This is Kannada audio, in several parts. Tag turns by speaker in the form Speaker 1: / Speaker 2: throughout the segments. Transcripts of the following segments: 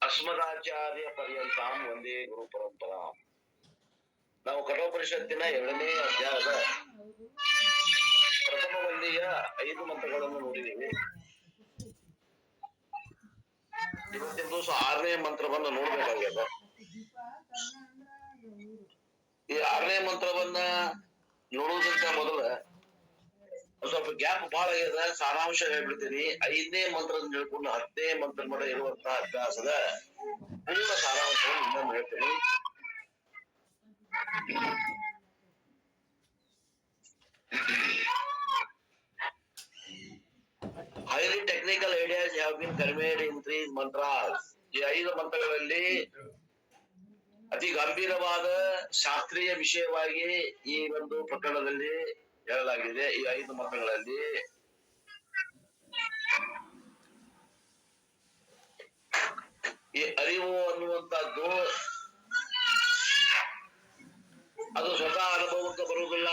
Speaker 1: ಅಸ್ಮದಾಚಾರ್ಯ ಪರ್ಯಂತಾಂ ಒಂದೇ ಗುರು ಪರಂಪರಾ. ನಾವು ಕಠೋಪನಿಷತ್ತಿನ 2ನೇ ಅಧ್ಯಾಯದ ಪ್ರಥಮ ವಂದಿಯ 5 ಮಂತ್ರಗಳನ್ನು ನೋಡಿದ್ದೇವೆ. ಇವತ್ತಿನ ದಿವಸ 6ನೇ ಮಂತ್ರವನ್ನು ನೋಡ್ಬೇಕಾಗ್ಯದ. ಈ 6ನೇ ಮಂತ್ರವನ್ನ ನೋಡುವುದಕ್ಕಿಂತ ಮೊದಲ ಸ್ವಲ್ಪ ಗ್ಯಾಪ್ ಬಹಳ ಆಗ್ಯದ. ಸಾರಾಂಶ ಹೇಳ್ಬಿಡ್ತೀನಿ. 5ನೇ ಮಂತ್ರದಿಂದ ಹೇಳ್ಕೊಂಡು 10ನೇ ಮಂತ್ರ ಮಟ್ಟ ಇರುವಂತಹ ಅಭ್ಯಾಸದ ಪೂರ್ಣ ಸಾರಾಂಶವನ್ನು ಇನ್ನೊಮ್ಮೆ ಹೇಳ್ತೀನಿ. Highly technical ideas have been conveyed in 3 mantras. ಈ 5 ಮಂತ್ರಗಳಲ್ಲಿ ಅತಿ ಗಂಭೀರವಾದ ಶಾಸ್ತ್ರೀಯ ವಿಷಯವಾಗಿ ಈ ಒಂದು ಪ್ರಕರಣದಲ್ಲಿ ಹೇಳಲಾಗಿದೆ. ಈ 5 ಮಂತ್ರಗಳಲ್ಲಿ ಈ ಅರಿವು ಅನ್ನುವಂಥದ್ದು ಅದು ಸ್ವತಃ ಅನುಭವಕ್ಕೆ ಬರುವುದಿಲ್ಲ.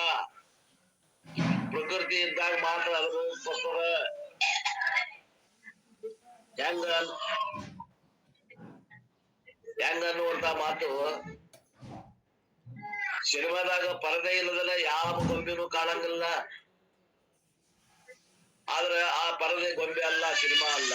Speaker 1: ಪ್ರಕೃತಿ ಇದ್ದಾಗ ಮಾತ್ರ ಅನುಭವಕ್ಕೆ ಬರ್ತದೆ. ಹೆಂಗ ಅನ್ನುವಂತ ಮಾತು ಸಿನಿಮಾದಾಗ ಪರದೆ ಇಲ್ಲದಲ್ಲ ಯಾವ ಗೊಂಬೆನೂ ಕಾಣಂಗಿಲ್ಲ. ಆದ್ರೆ ಆ ಪರದೆ ಗೊಂಬೆ ಅಲ್ಲ, ಸಿನಿಮಾ ಅಲ್ಲ.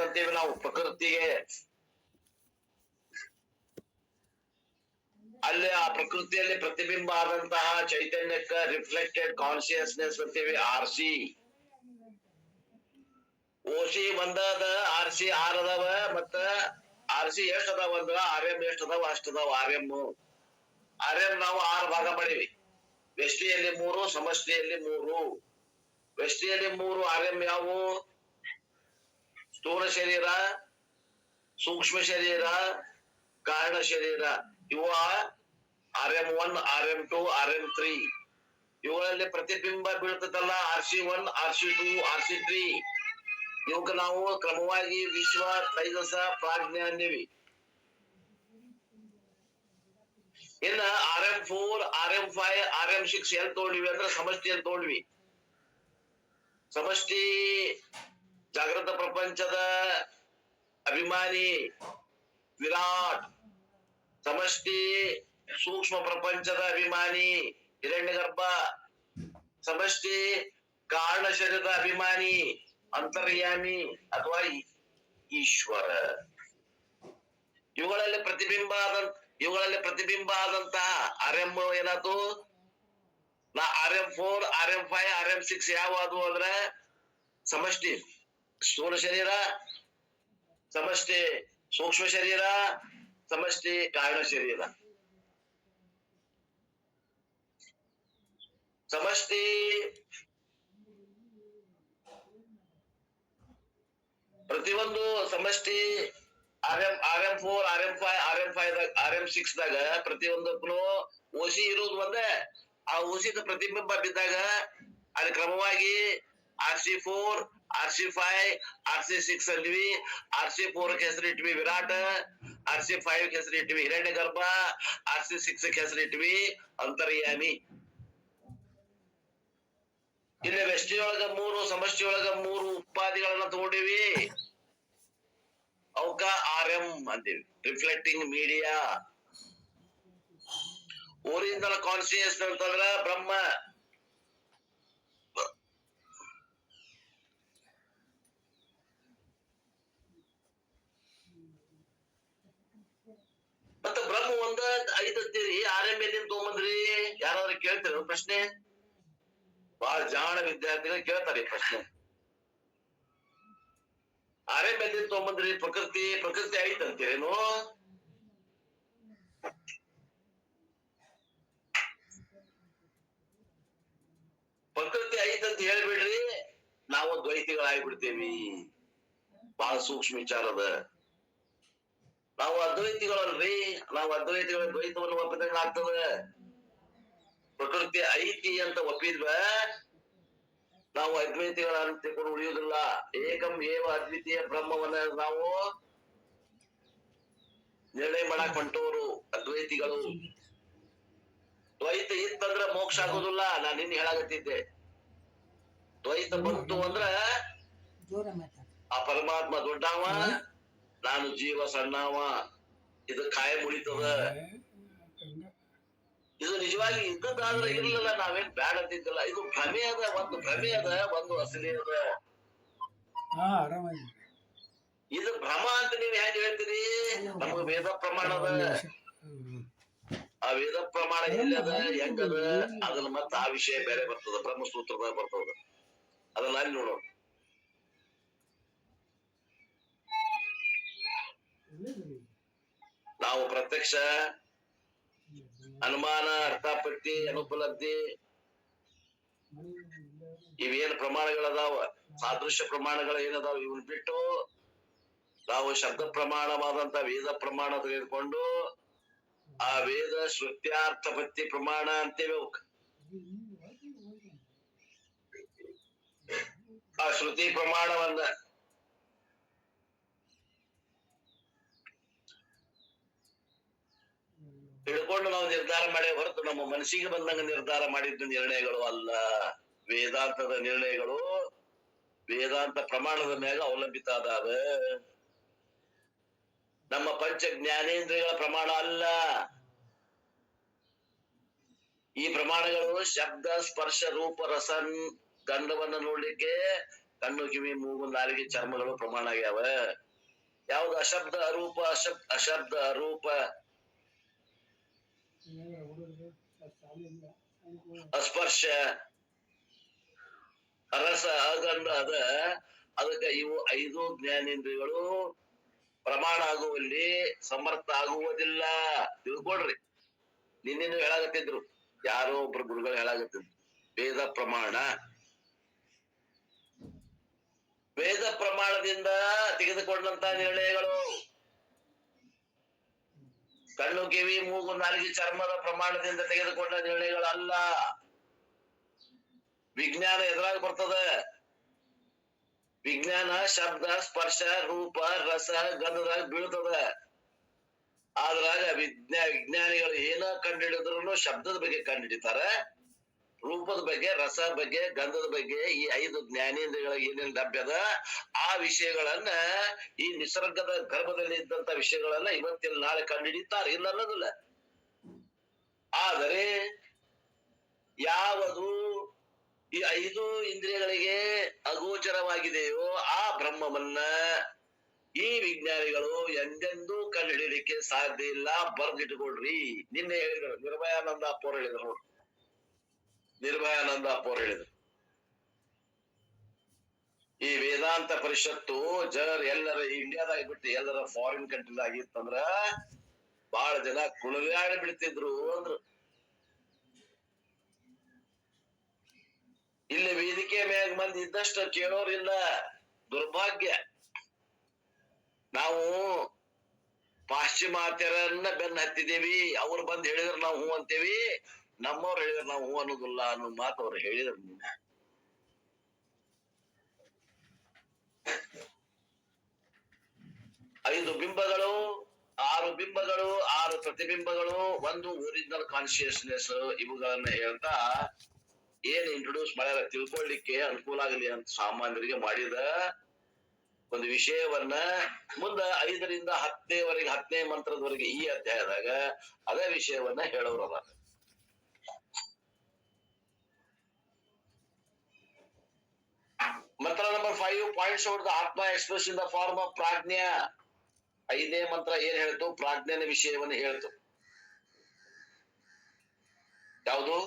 Speaker 1: ಅಂತೀವಿ ನಾವು ಪ್ರಕೃತಿಗೆ. ಅಲ್ಲಿ ಆ ಪ್ರಕೃತಿಯಲ್ಲಿ ಪ್ರತಿಬಿಂಬ ಆದಂತಹ ಚೈತನ್ಯಕ್ಕ ರಿಫ್ಲೆಕ್ಟೆಡ್ ಕಾನ್ಶಿಯಸ್ನೆಸ್ ಅಂತೀವಿ, ಆರ್ಸಿ. ಓಸಿ ಒಂದದ, ಆರ್ಸಿ 6 ಅದಾವ. ಮತ್ತ ಆರ್ಸಿ ಎಷ್ಟ್ ಅದಾವ ಅಂದ್ರ RM ಎಷ್ಟ್ ಅದಾವ ಅಷ್ಟದಾವ. RM ನಾವು 6 ಭಾಗ ಮಾಡಿವಿ. ವ್ಯಷ್ಟಿಯಲ್ಲಿ 3, ಸಮಷ್ಟಿಯಲ್ಲಿ 3. ವ್ಯಷ್ಟಿಯಲ್ಲಿ 3 RM ಯಾವು? ಸ್ಥೂಲ ಶರೀರ, ಸೂಕ್ಷ್ಮ ಶರೀರ, ಕಾರಣ ಶರೀರ. ಇವ RM1, RM2, RM3. ಇವುಗಳಲ್ಲಿ ಪ್ರತಿಬಿಂಬ ಬೀಳ್ತದಲ್ಲ, RC1, RC2, RC3. ಇವಕ್ಕೆ ನಾವು ಕ್ರಮವಾಗಿ ವಿಶ್ವ, ತೈಜಸ, ಪ್ರಾಜ್ಞೆ ಅಂದಿವಿ. ಇನ್ನ RM4, RM5, RM6 ಎಲ್ಲಿ ತಗೊಂಡ್ವಿ ಅಂದ್ರೆ ಸಮಷ್ಟಿಯಲ್ಲಿ ತಗೊಂಡ್ವಿ. ಸಮಷ್ಟಿ ಜಾಗೃತ ಪ್ರಪಂಚದ ಅಭಿಮಾನಿ ವಿರಾಟ್. ಸಮಷ್ಟಿ ಸೂಕ್ಷ್ಮ ಪ್ರಪಂಚದ ಅಭಿಮಾನಿ ಹಿರಣ್ಯಗರ್ಭ. ಸಮಷ್ಟಿ ಕಾರಣ ಶರೀರದ ಅಭಿಮಾನಿ ಅಂತರ್ಯಾಮಿ ಅಥವಾ ಈಶ್ವರ. ಇವುಗಳಲ್ಲಿ ಪ್ರತಿಬಿಂಬ ಆದಂತಹ RM ಏನಾಯ್ತು? RM4, RM5, RM6 ಯಾವ ಅದು ಅಂದ್ರೆ ಸಮಷ್ಟಿ ಸ್ಥೂಲ ಶರೀರ, ಸಮಷ್ಟಿ ಸೂಕ್ಷ್ಮ ಶರೀರ, ಸಮಷ್ಟಿ ಕಾರಣ ಶರೀರ. ಸಮಷ್ಟಿ ಪ್ರತಿಯೊಂದು ಸಮಷ್ಟಿ RM4, RM5, RM6 ದಾಗ ಪ್ರತಿಯೊಂದಕ್ಕೂ ಓಸಿ ಇರುವುದು ಒಂದೇ. ಆ ಓಸಿದ ಪ್ರತಿಬಿಂಬ ಬಿದ್ದಾಗ ಅಲ್ಲಿ ಕ್ರಮವಾಗಿ RC4, RC5, RC6 ಅಂದ್ವಿ. RC4 ಹೆಸರಿಟ್ವಿ Virat, RC5 ಹೆಸರಿಟ್ವಿ ಹಿರಣ್ಯ ಗರ್ಭ, RC6 ಹೆಸರಿಟ್ವಿ ಅಂತರ್ಯಾಮಿ. ಇಲ್ಲಿ ವ್ಯಷ್ಟಿಯೊಳಗ 3, ಸಮಷ್ಟಿಯೊಳಗ 3 ಉಪಾಧಿಗಳನ್ನ ತಗೊಂಡಿವಿ. ಅವಕ್ಕ RM ಅಂತೀವಿ, ರಿಫ್ಲೆಕ್ಟಿಂಗ್ ಮೀಡಿಯಾ. ಒರಿಜಿನಲ್ ಕಾನ್ಶಿಯಸ್ ಅಂತಂದ್ರ ಬ್ರಹ್ಮ. ಮತ್ತೆ ಬ್ರಹ್ಮ ಒಂದ 5 ಅಂತೀರಿ. RM ಎಲ್ಲಿಂದ ತಗೊಂಬಂದ್ರಿ? ಯಾರಾದ್ರೂ ಕೇಳ್ತೀರ ಪ್ರಶ್ನೆ? ಬಹಳ ಜಾಣ ವಿದ್ಯಾರ್ಥಿಗಳು ಕೇಳ್ತಾರೆ ಈ ಪ್ರಶ್ನೆ. RM ಎಲ್ಲಿಂದ ತಗೊಂಬಂದ್ರಿ? ಪ್ರಕೃತಿ 5 ಅಂತೀರೇನು? ಪ್ರಕೃತಿ 5 ಅಂತ ಹೇಳ್ಬಿಡ್ರಿ, ನಾವು ದ್ವೈತಿಗಳಾಗ್ಬಿಡ್ತೇವಿ. ಬಹಳ ಸೂಕ್ಷ್ಮ ವಿಚಾರದ. ನಾವು ಅದ್ವೈತಿಗಳಲ್ರಿ. ನಾವು ಅದ್ವೈತಿಗಳ ದ್ವೈತವನ್ನು ಒಪ್ಪಿದಂಗ ಆಗ್ತದೆ. ಪ್ರಕೃತಿ ಐತಿ ಅಂತ ಒಪ್ಪಿದ್ವ ನಾವು ಅದ್ವೈತಿಗಳನ್ನ ತಿಳ್ಕೊಂಡು ಉಳಿಯುವುದಿಲ್ಲ. ಏಕಂ ಏವ ಅದ್ವಿತೀಯ ಬ್ರಹ್ಮವನ್ನ ನಾವು ನಿರ್ಣಯ ಮಾಡಕ್ ಹೊಂಟೋರು ಅದ್ವೈತಿಗಳು. ದ್ವೈತ ಇತ್ತಂದ್ರ ಮೋಕ್ಷ ಆಗೋದಿಲ್ಲ. ನಾನ್ ನಿನ್ನೆ ಹೇಳಾಗತ್ತಿದ್ದೆ, ದ್ವೈತ ಬಂತು ಅಂದ್ರ ಆ ಪರಮಾತ್ಮ ದೊಡ್ಡವ, ನಾನು ಜೀವ ಸಣ್ಣವ, ಇದು ಕಾಯಂ ಉಳಿತದ. ಇದು ನಿಜವಾಗಿ ಇದ್ದದ್ದಾದ್ರೆ ಇರ್ಲಿಲ್ಲ, ನಾವೇನ್ ಬ್ಯಾಡ ಅಂತಿದ್ದಿಲ್ಲ. ಇದು ಭ್ರಮೆ ಅದ, ಒಂದು ಭ್ರಮೆ ಅದ, ಒಂದು ಅಸಲಿ ಅದ. ಇದು ಭ್ರಮ ಅಂತ ನೀವ್ ಹೆಂಗ್ ಹೇಳ್ತೀರಿ? ನಮ್ಗೆ ವೇದ ಪ್ರಮಾಣದ, ಆ ವೇದ ಪ್ರಮಾಣ ಎಲ್ಲದ ಹೆಂಗದ ಅದನ್ನ ಮತ್ತ ಆ ವಿಷಯ ಬೇರೆ ಬರ್ತದ, ಬ್ರಹ್ಮಸೂತ್ರದ ಬರ್ತದ. ಅದನ್ನ ಅಲ್ಲಿ ನೋಡೋಣ. ನಾವು ಪ್ರತ್ಯಕ್ಷ, ಅನುಮಾನ, ಅರ್ಥಾಪತ್ತಿ, ಅನುಪಲಬ್ಧಿ ಇವೇನ್ ಪ್ರಮಾಣಗಳದಾವ, ಸಾದೃಶ್ಯ ಪ್ರಮಾಣಗಳು ಏನದಾವ, ಇವನ್ ಬಿಟ್ಟು ನಾವು ಶಬ್ದ ಪ್ರಮಾಣವಾದಂತ ವೇದ ಪ್ರಮಾಣ ತೆಗೆದುಕೊಂಡು ಆ ವೇದ ಶ್ರುತ್ಯಾರ್ಥಪತ್ತಿ ಪ್ರಮಾಣ ಅಂತೇವೆ. ಆ ಶ್ರುತಿ ಪ್ರಮಾಣವನ್ನ ತಿಳ್ಕೊಂಡು ನಾವು ನಿರ್ಧಾರ ಮಾಡೇ ಹೊರತು ನಮ್ಮ ಮನಸ್ಸಿಗೆ ಬಂದಂಗ ನಿರ್ಧಾರ ಮಾಡಿದ್ದ ನಿರ್ಣಯಗಳು ಅಲ್ಲ. ವೇದಾಂತದ ನಿರ್ಣಯಗಳು ವೇದಾಂತ ಪ್ರಮಾಣದ ಮ್ಯಾಗ ಅವಲಂಬಿತ ಅದಾವ. ನಮ್ಮ ಪಂಚ ಜ್ಞಾನೇಂದ್ರಿಯಗಳ ಪ್ರಮಾಣ ಅಲ್ಲ. ಈ ಪ್ರಮಾಣಗಳು ಶಬ್ದ, ಸ್ಪರ್ಶ, ರೂಪ, ರಸ, ಗಂಧವನ್ನ ನೋಡ್ಲಿಕ್ಕೆ ಕಣ್ಣು, ಕಿವಿ, ಮೂಗು, ನಾಲಿಗೆ, ಚರ್ಮಗಳು ಪ್ರಮಾಣ ಆಗ್ಯಾವ. ಯಾವ್ದು ಅಶಬ್ದ ಅರೂಪ, ಅಶಬ್ದ ಅರೂಪ, ಅಸ್ಪರ್ಶ, ರಸ, ಅಗಂಧ ಅದ. ಅದಕ್ಕೆ ಇವು 5 ಜ್ಞಾನೇಂದ್ರಿಯಗಳು ಪ್ರಮಾಣ ಆಗುವಲ್ಲಿ ಸಮರ್ಥ ಆಗುವುದಿಲ್ಲ. ತಿಳ್ಕೊಡ್ರಿ. ನಿನ್ನೇನು ಹೇಳಾಗತ್ತಿದ್ರು, ಯಾರೋ ಒಬ್ರು ಗುರುಗಳು ಹೇಳಾಗತ್ತಿದ್ರು, ವೇದ ಪ್ರಮಾಣ, ವೇದ ಪ್ರಮಾಣದಿಂದ ತೆಗೆದುಕೊಂಡಂತ ನಿರ್ಣಯಗಳು ಕಣ್ಣು, ಕಿವಿ, ಮೂಗು, ನಾಲಿಗೆ, ಚರ್ಮದ ಪ್ರಮಾಣದಿಂದ ತೆಗೆದುಕೊಂಡ ನಿರ್ಣಯಗಳಲ್ಲ. ವಿಜ್ಞಾನ ಎದುರಾಗ ಬರ್ತದ. ವಿಜ್ಞಾನ ಶಬ್ದ, ಸ್ಪರ್ಶ, ರೂಪ, ರಸ, ಗಂಧದಾಗ ಬೀಳ್ತದ. ಆದ್ರಾಗ ವಿಜ್ಞಾನಿಗಳು ಏನ ಕಂಡುಹಿಡಿದ್ರು ಶಬ್ದದ ಬಗ್ಗೆ ಕಂಡುಹಿಡಿತಾರ, ರೂಪದ ಬಗ್ಗೆ, ರಸ ಬಗ್ಗೆ, ಗಂಧದ ಬಗ್ಗೆ, ಈ 5 ಜ್ಞಾನೇಂದ್ರಿಯಗಳ ಏನೇನು ಲಭ್ಯದ ಆ ವಿಷಯಗಳನ್ನ, ಈ ನಿಸರ್ಗದ ಗರ್ಭದಲ್ಲಿ ಇದ್ದಂತ ವಿಷಯಗಳನ್ನ ಇವತ್ತಿನ ನಾಳೆ ಕಂಡುಹಿಡಿತಾರೆ, ಇಲ್ಲ ಅನ್ನೋದಿಲ್ಲ. ಆದರೆ ಯಾವುದು ಈ 5 ಇಂದ್ರಿಯಗಳಿಗೆ ಅಗೋಚರವಾಗಿದೆಯೋ ಆ ಬ್ರಹ್ಮವನ್ನ ಈ ವಿಜ್ಞಾನಿಗಳು ಎಂದೆಂದೂ ಕಂಡುಹಿಡಿಯಲಿಕ್ಕೆ ಸಾಧ್ಯ ಇಲ್ಲ. ಬರ್ದಿಟ್ಕೊಳ್ರಿ. ನಿನ್ನೆ ಹೇಳಿದ್ರು, ನಿರ್ಭಯಾನಂದ ಅಪ್ಪೋರ್ ಹೇಳಿದ್ರು ನೋಡಿ, ನಿರ್ಭಯಾನಂದ ಅಪ್ಪೋರ್ ಹೇಳಿದ್ರು, ಈ ವೇದಾಂತ ಪರಿಷತ್ತು ಎಲ್ಲರ ಇಂಡಿಯಾದಾಗ ಬಿಟ್ಟು ಎಲ್ಲರ ಫಾರಿನ್ ಕಂಟ್ರಿದಾಗ ಇತ್ತಂದ್ರ ಬಹಳ ಜನ ಕುಣಿದಾಡಿ ಬಿಡ್ತಿದ್ರು ಅಂದ್ರು. ಇಲ್ಲಿ ವೇದಿಕೆ ಮ್ಯಾಗ ಮಂದಿ ಇದ್ದಷ್ಟು ಕೇಳೋರಿಲ್ಲ. ದುರ್ಭಾಗ್ಯ. ನಾವು ಪಾಶ್ಚಿಮಾತ್ಯರನ್ನ ಬೆನ್ನ ಹತ್ತಿದೇವಿ. ಅವ್ರು ಬಂದ್ ಹೇಳಿದ್ರೆ ನಾವು ಹೂ ಅಂತೇವಿ, ನಮ್ಮವ್ರು ಹೇಳಿದ್ರೆ ನಾವು ಹೂ ಅನ್ನೋದಿಲ್ಲ ಅನ್ನೋ ಮಾತು ಅವ್ರು ಹೇಳಿದ್ರು. 5 ಬಿಂಬಗಳು, 6 ಬಿಂಬಗಳು, 6 ಪ್ರತಿಬಿಂಬಗಳು, 1 ಒರಿಜಿನಲ್ ಕಾನ್ಶಿಯಸ್ನೆಸ್, ಇವುಗಳನ್ನ ಹೇಳ್ತಾ ಏನ್ ಇಂಟ್ರೊಡ್ಯೂಸ್ ಮಾಡ್ಯಾರ, ತಿಳ್ಕೊಳ್ಳಿಕ್ಕೆ ಅನುಕೂಲ ಆಗಲಿ ಅಂತ ಸಾಮಾನ್ಯರಿಗೆ ಮಾಡಿದ ಒಂದು ವಿಷಯವನ್ನ ಮುಂದ 5ರಿಂದ 10ನೇವರೆಗೆ 10ನೇ ಮಂತ್ರದವರೆಗೆ ಈ ಅಧ್ಯಾಯದಾಗ ಅದೇ ವಿಷಯವನ್ನ ಹೇಳೋರಲ್ಲ. ಮಂತ್ರ number 5 points out the atma express in the form of prajna. 5ನೇ ಮಂತ್ರ ಏನ್ ಹೇಳ್ತು? ಪ್ರಾಜ್ಞನ ವಿಷಯವನ್ನು ಹೇಳ್ತು. ಯಾವುದು?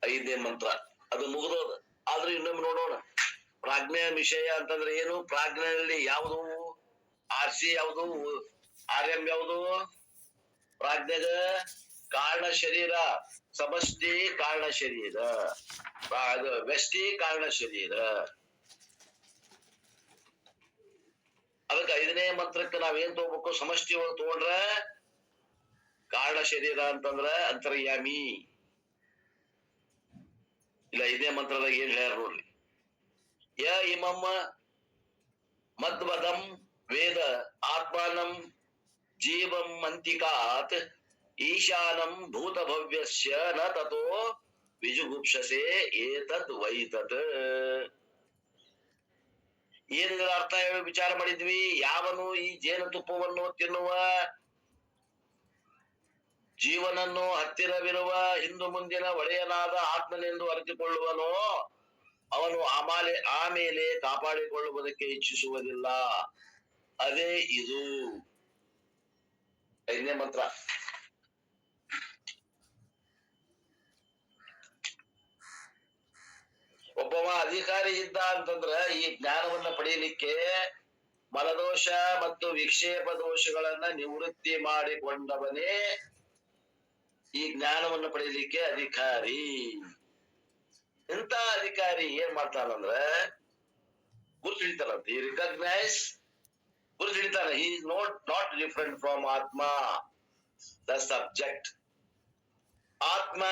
Speaker 1: 5ನೇ ಮಂತ್ರ. ಅದು ಮುಗಿದೋದ. ಆದ್ರೂ ಇನ್ನೊಮ್ಮೆ ನೋಡೋಣ. ಪ್ರಾಜ್ಞೆ ವಿಷಯ ಅಂತಂದ್ರೆ ಏನು? ಪ್ರಾಜ್ಞೆಯಲ್ಲಿ ಯಾವುದು? ಆರ್ಸಿ ಯಾವುದು? ಆರ್ಎಂ ಯಾವುದು? ಪ್ರಾಜ್ಞೆಗ ಕಾರಣ ಶರೀರ, ಸಮಷ್ಟಿ ಕಾರಣ ಶರೀರ, ಅದು ವ್ಯಷ್ಟಿ ಕಾರಣ ಶರೀರ. ಅದಕ್ಕೆ 5ನೇ ಮಂತ್ರಕ್ಕೆ ನಾವೇನ್ ತಗೋಬೇಕು? ಸಮಷ್ಟಿ ಒಳಗೆ ತಗೊಂಡ್ರ ಕಾರಣ ಶರೀರ ಅಂತಂದ್ರ ಅಂತರ್ಯಾಮಿ. ಇಲ್ಲ 5ನೇ ಮಂತ್ರದಾಗ ಏನ್ ಹೇಳ್ಯಾರ ನೋಡ್ರಿ, ಯ ಇಮಂ ಮದ್ವದಂ ವೇದ ಆತ್ಮಾನಂ ಜೀವಂ ಮಂತಿಕಾತ್ ಈಶಾನಂ ಭೂತಭವ್ಯಸ್ಯ ನ ತತೋ ವಿಜುಗುಪ್ಸಸೆ ಏತದ್ ವೈತತ್. ಏನಿದ್ರ ಅರ್ಥ ಹೇಳಿ ವಿಚಾರ ಮಾಡಿದ್ವಿ. ಯಾವನು ಈ ಜೇನುತುಪ್ಪವನ್ನು ತಿನ್ನುವ, ಜೀವನನ್ನು ಹತ್ತಿರವಿರುವ ಹಿಂದು ಮುಂದಿನ ಒಡೆಯನಾದ ಆತ್ಮನೆಂದು ಅರಿತುಕೊಳ್ಳುವನೋ ಅವನು ಆಮೇಲೆ ಕಾಪಾಡಿಕೊಳ್ಳುವುದಕ್ಕೆ ಇಚ್ಛಿಸುವುದಿಲ್ಲ. ಅದೇ ಇದು 5ನೇ ಮಂತ್ರ. ಒಬ್ಬವ ಅಧಿಕಾರಿ ಇದ್ದ ಅಂತಂದ್ರ ಈ ಜ್ಞಾನವನ್ನ ಪಡೆಯಲಿಕ್ಕೆ ಮಲದೋಷ ಮತ್ತು ವಿಕ್ಷೇಪ ದೋಷಗಳನ್ನ ನಿವೃತ್ತಿ ಮಾಡಿಕೊಂಡವನೇ ಈ ಜ್ಞಾನವನ್ನು ಪಡೆಯಲಿಕ್ಕೆ ಅಧಿಕಾರಿ. ಇಂಥ ಅಧಿಕಾರಿ ಏನ್ ಮಾಡ್ತಾನಂದ್ರ ಗುರುತು ಹಿಡಿತಾನಂತ. ಈ ರಿಕಗ್ನೈಸ್ ಗುರುತು ಹಿಡಿತಾನೆ. He is not different from atma, the subject. ಆತ್ಮ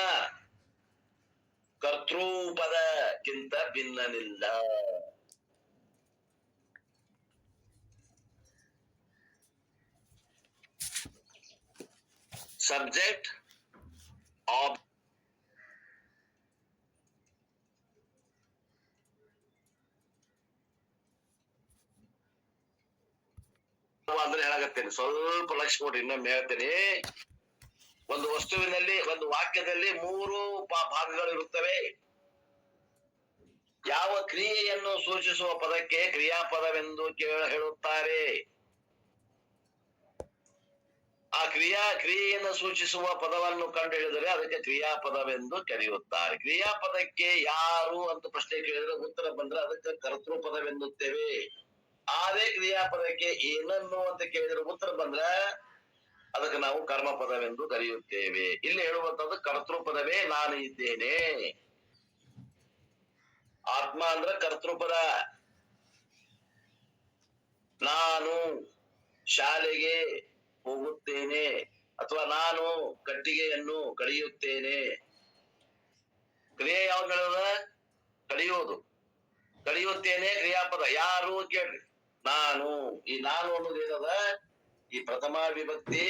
Speaker 1: ಕರ್ತೃಪದಕ್ಕಿಂತ ಭಿನ್ನನಿಲ್ಲ. ಸಬ್ಜೆಕ್ಟ್ ಆಬ್ ಅಂದ್ರೆ ಹೇಳಾಕತ್ತೇನೆ, ಸ್ವಲ್ಪ ಲಕ್ಷ ಕೊಡ್ರಿ. ಇನ್ನೊಮ್ಮೆ ಹೇಳ್ತೇನೆ. ಒಂದು ವಸ್ತುವಿನಲ್ಲಿ, ಒಂದು ವಾಕ್ಯದಲ್ಲಿ 3 ಭಾಗಗಳು ಇರುತ್ತವೆ. ಯಾವ ಕ್ರಿಯೆಯನ್ನು ಸೂಚಿಸುವ ಪದಕ್ಕೆ ಕ್ರಿಯಾಪದವೆಂದು ಹೇಳುತ್ತಾರೆ. ಆ ಕ್ರಿಯೆಯನ್ನು ಸೂಚಿಸುವ ಪದವನ್ನು ಕಂಡು ಹಿಡಿದರೆ ಅದಕ್ಕೆ ಕ್ರಿಯಾಪದವೆಂದು ಕರೆಯುತ್ತಾರೆ. ಕ್ರಿಯಾಪದಕ್ಕೆ ಯಾರು ಅಂತ ಪ್ರಶ್ನೆ ಕೇಳಿದ್ರೆ ಉತ್ತರ ಬಂದ್ರೆ ಅದಕ್ಕೆ ಕರ್ತೃಪದವೆನ್ನುತ್ತೇವೆ. ಅದೇ ಕ್ರಿಯಾಪದಕ್ಕೆ ಏನನ್ನು ಅಂತ ಕೇಳಿದ್ರೆ ಉತ್ತರ ಬಂದ್ರೆ ಅದಕ್ಕೆ ನಾವು ಕರ್ಮಪದವೆಂದು ಕರೆಯುತ್ತೇವೆ. ಇಲ್ಲಿ ಹೇಳುವಂತದ್ದು ಕರ್ತೃಪದವೇ ನಾನು ಇದ್ದೇನೆ. ಆತ್ಮ ಅಂದ್ರೆ ಕರ್ತೃಪದ. ನಾನು ಶಾಲೆಗೆ ಹೋಗುತ್ತೇನೆ ಅಥವಾ ನಾನು ಕಟ್ಟಿಗೆಯನ್ನು ಕಡಿಯುತ್ತೇನೆ. ಕ್ರಿಯೆ ಯಾವ್ದು ಹೇಳೋದ? ಕಡಿಯೋದು. ಕಡಿಯುತ್ತೇನೆ ಕ್ರಿಯಾಪದ. ಯಾರು ಕೇಳ್ರಿ? ನಾನು. ಈ ನಾನು ಅನ್ನೋದು ಏನದ? ಈ ಪ್ರಥಮ ವಿಭಕ್ತಿ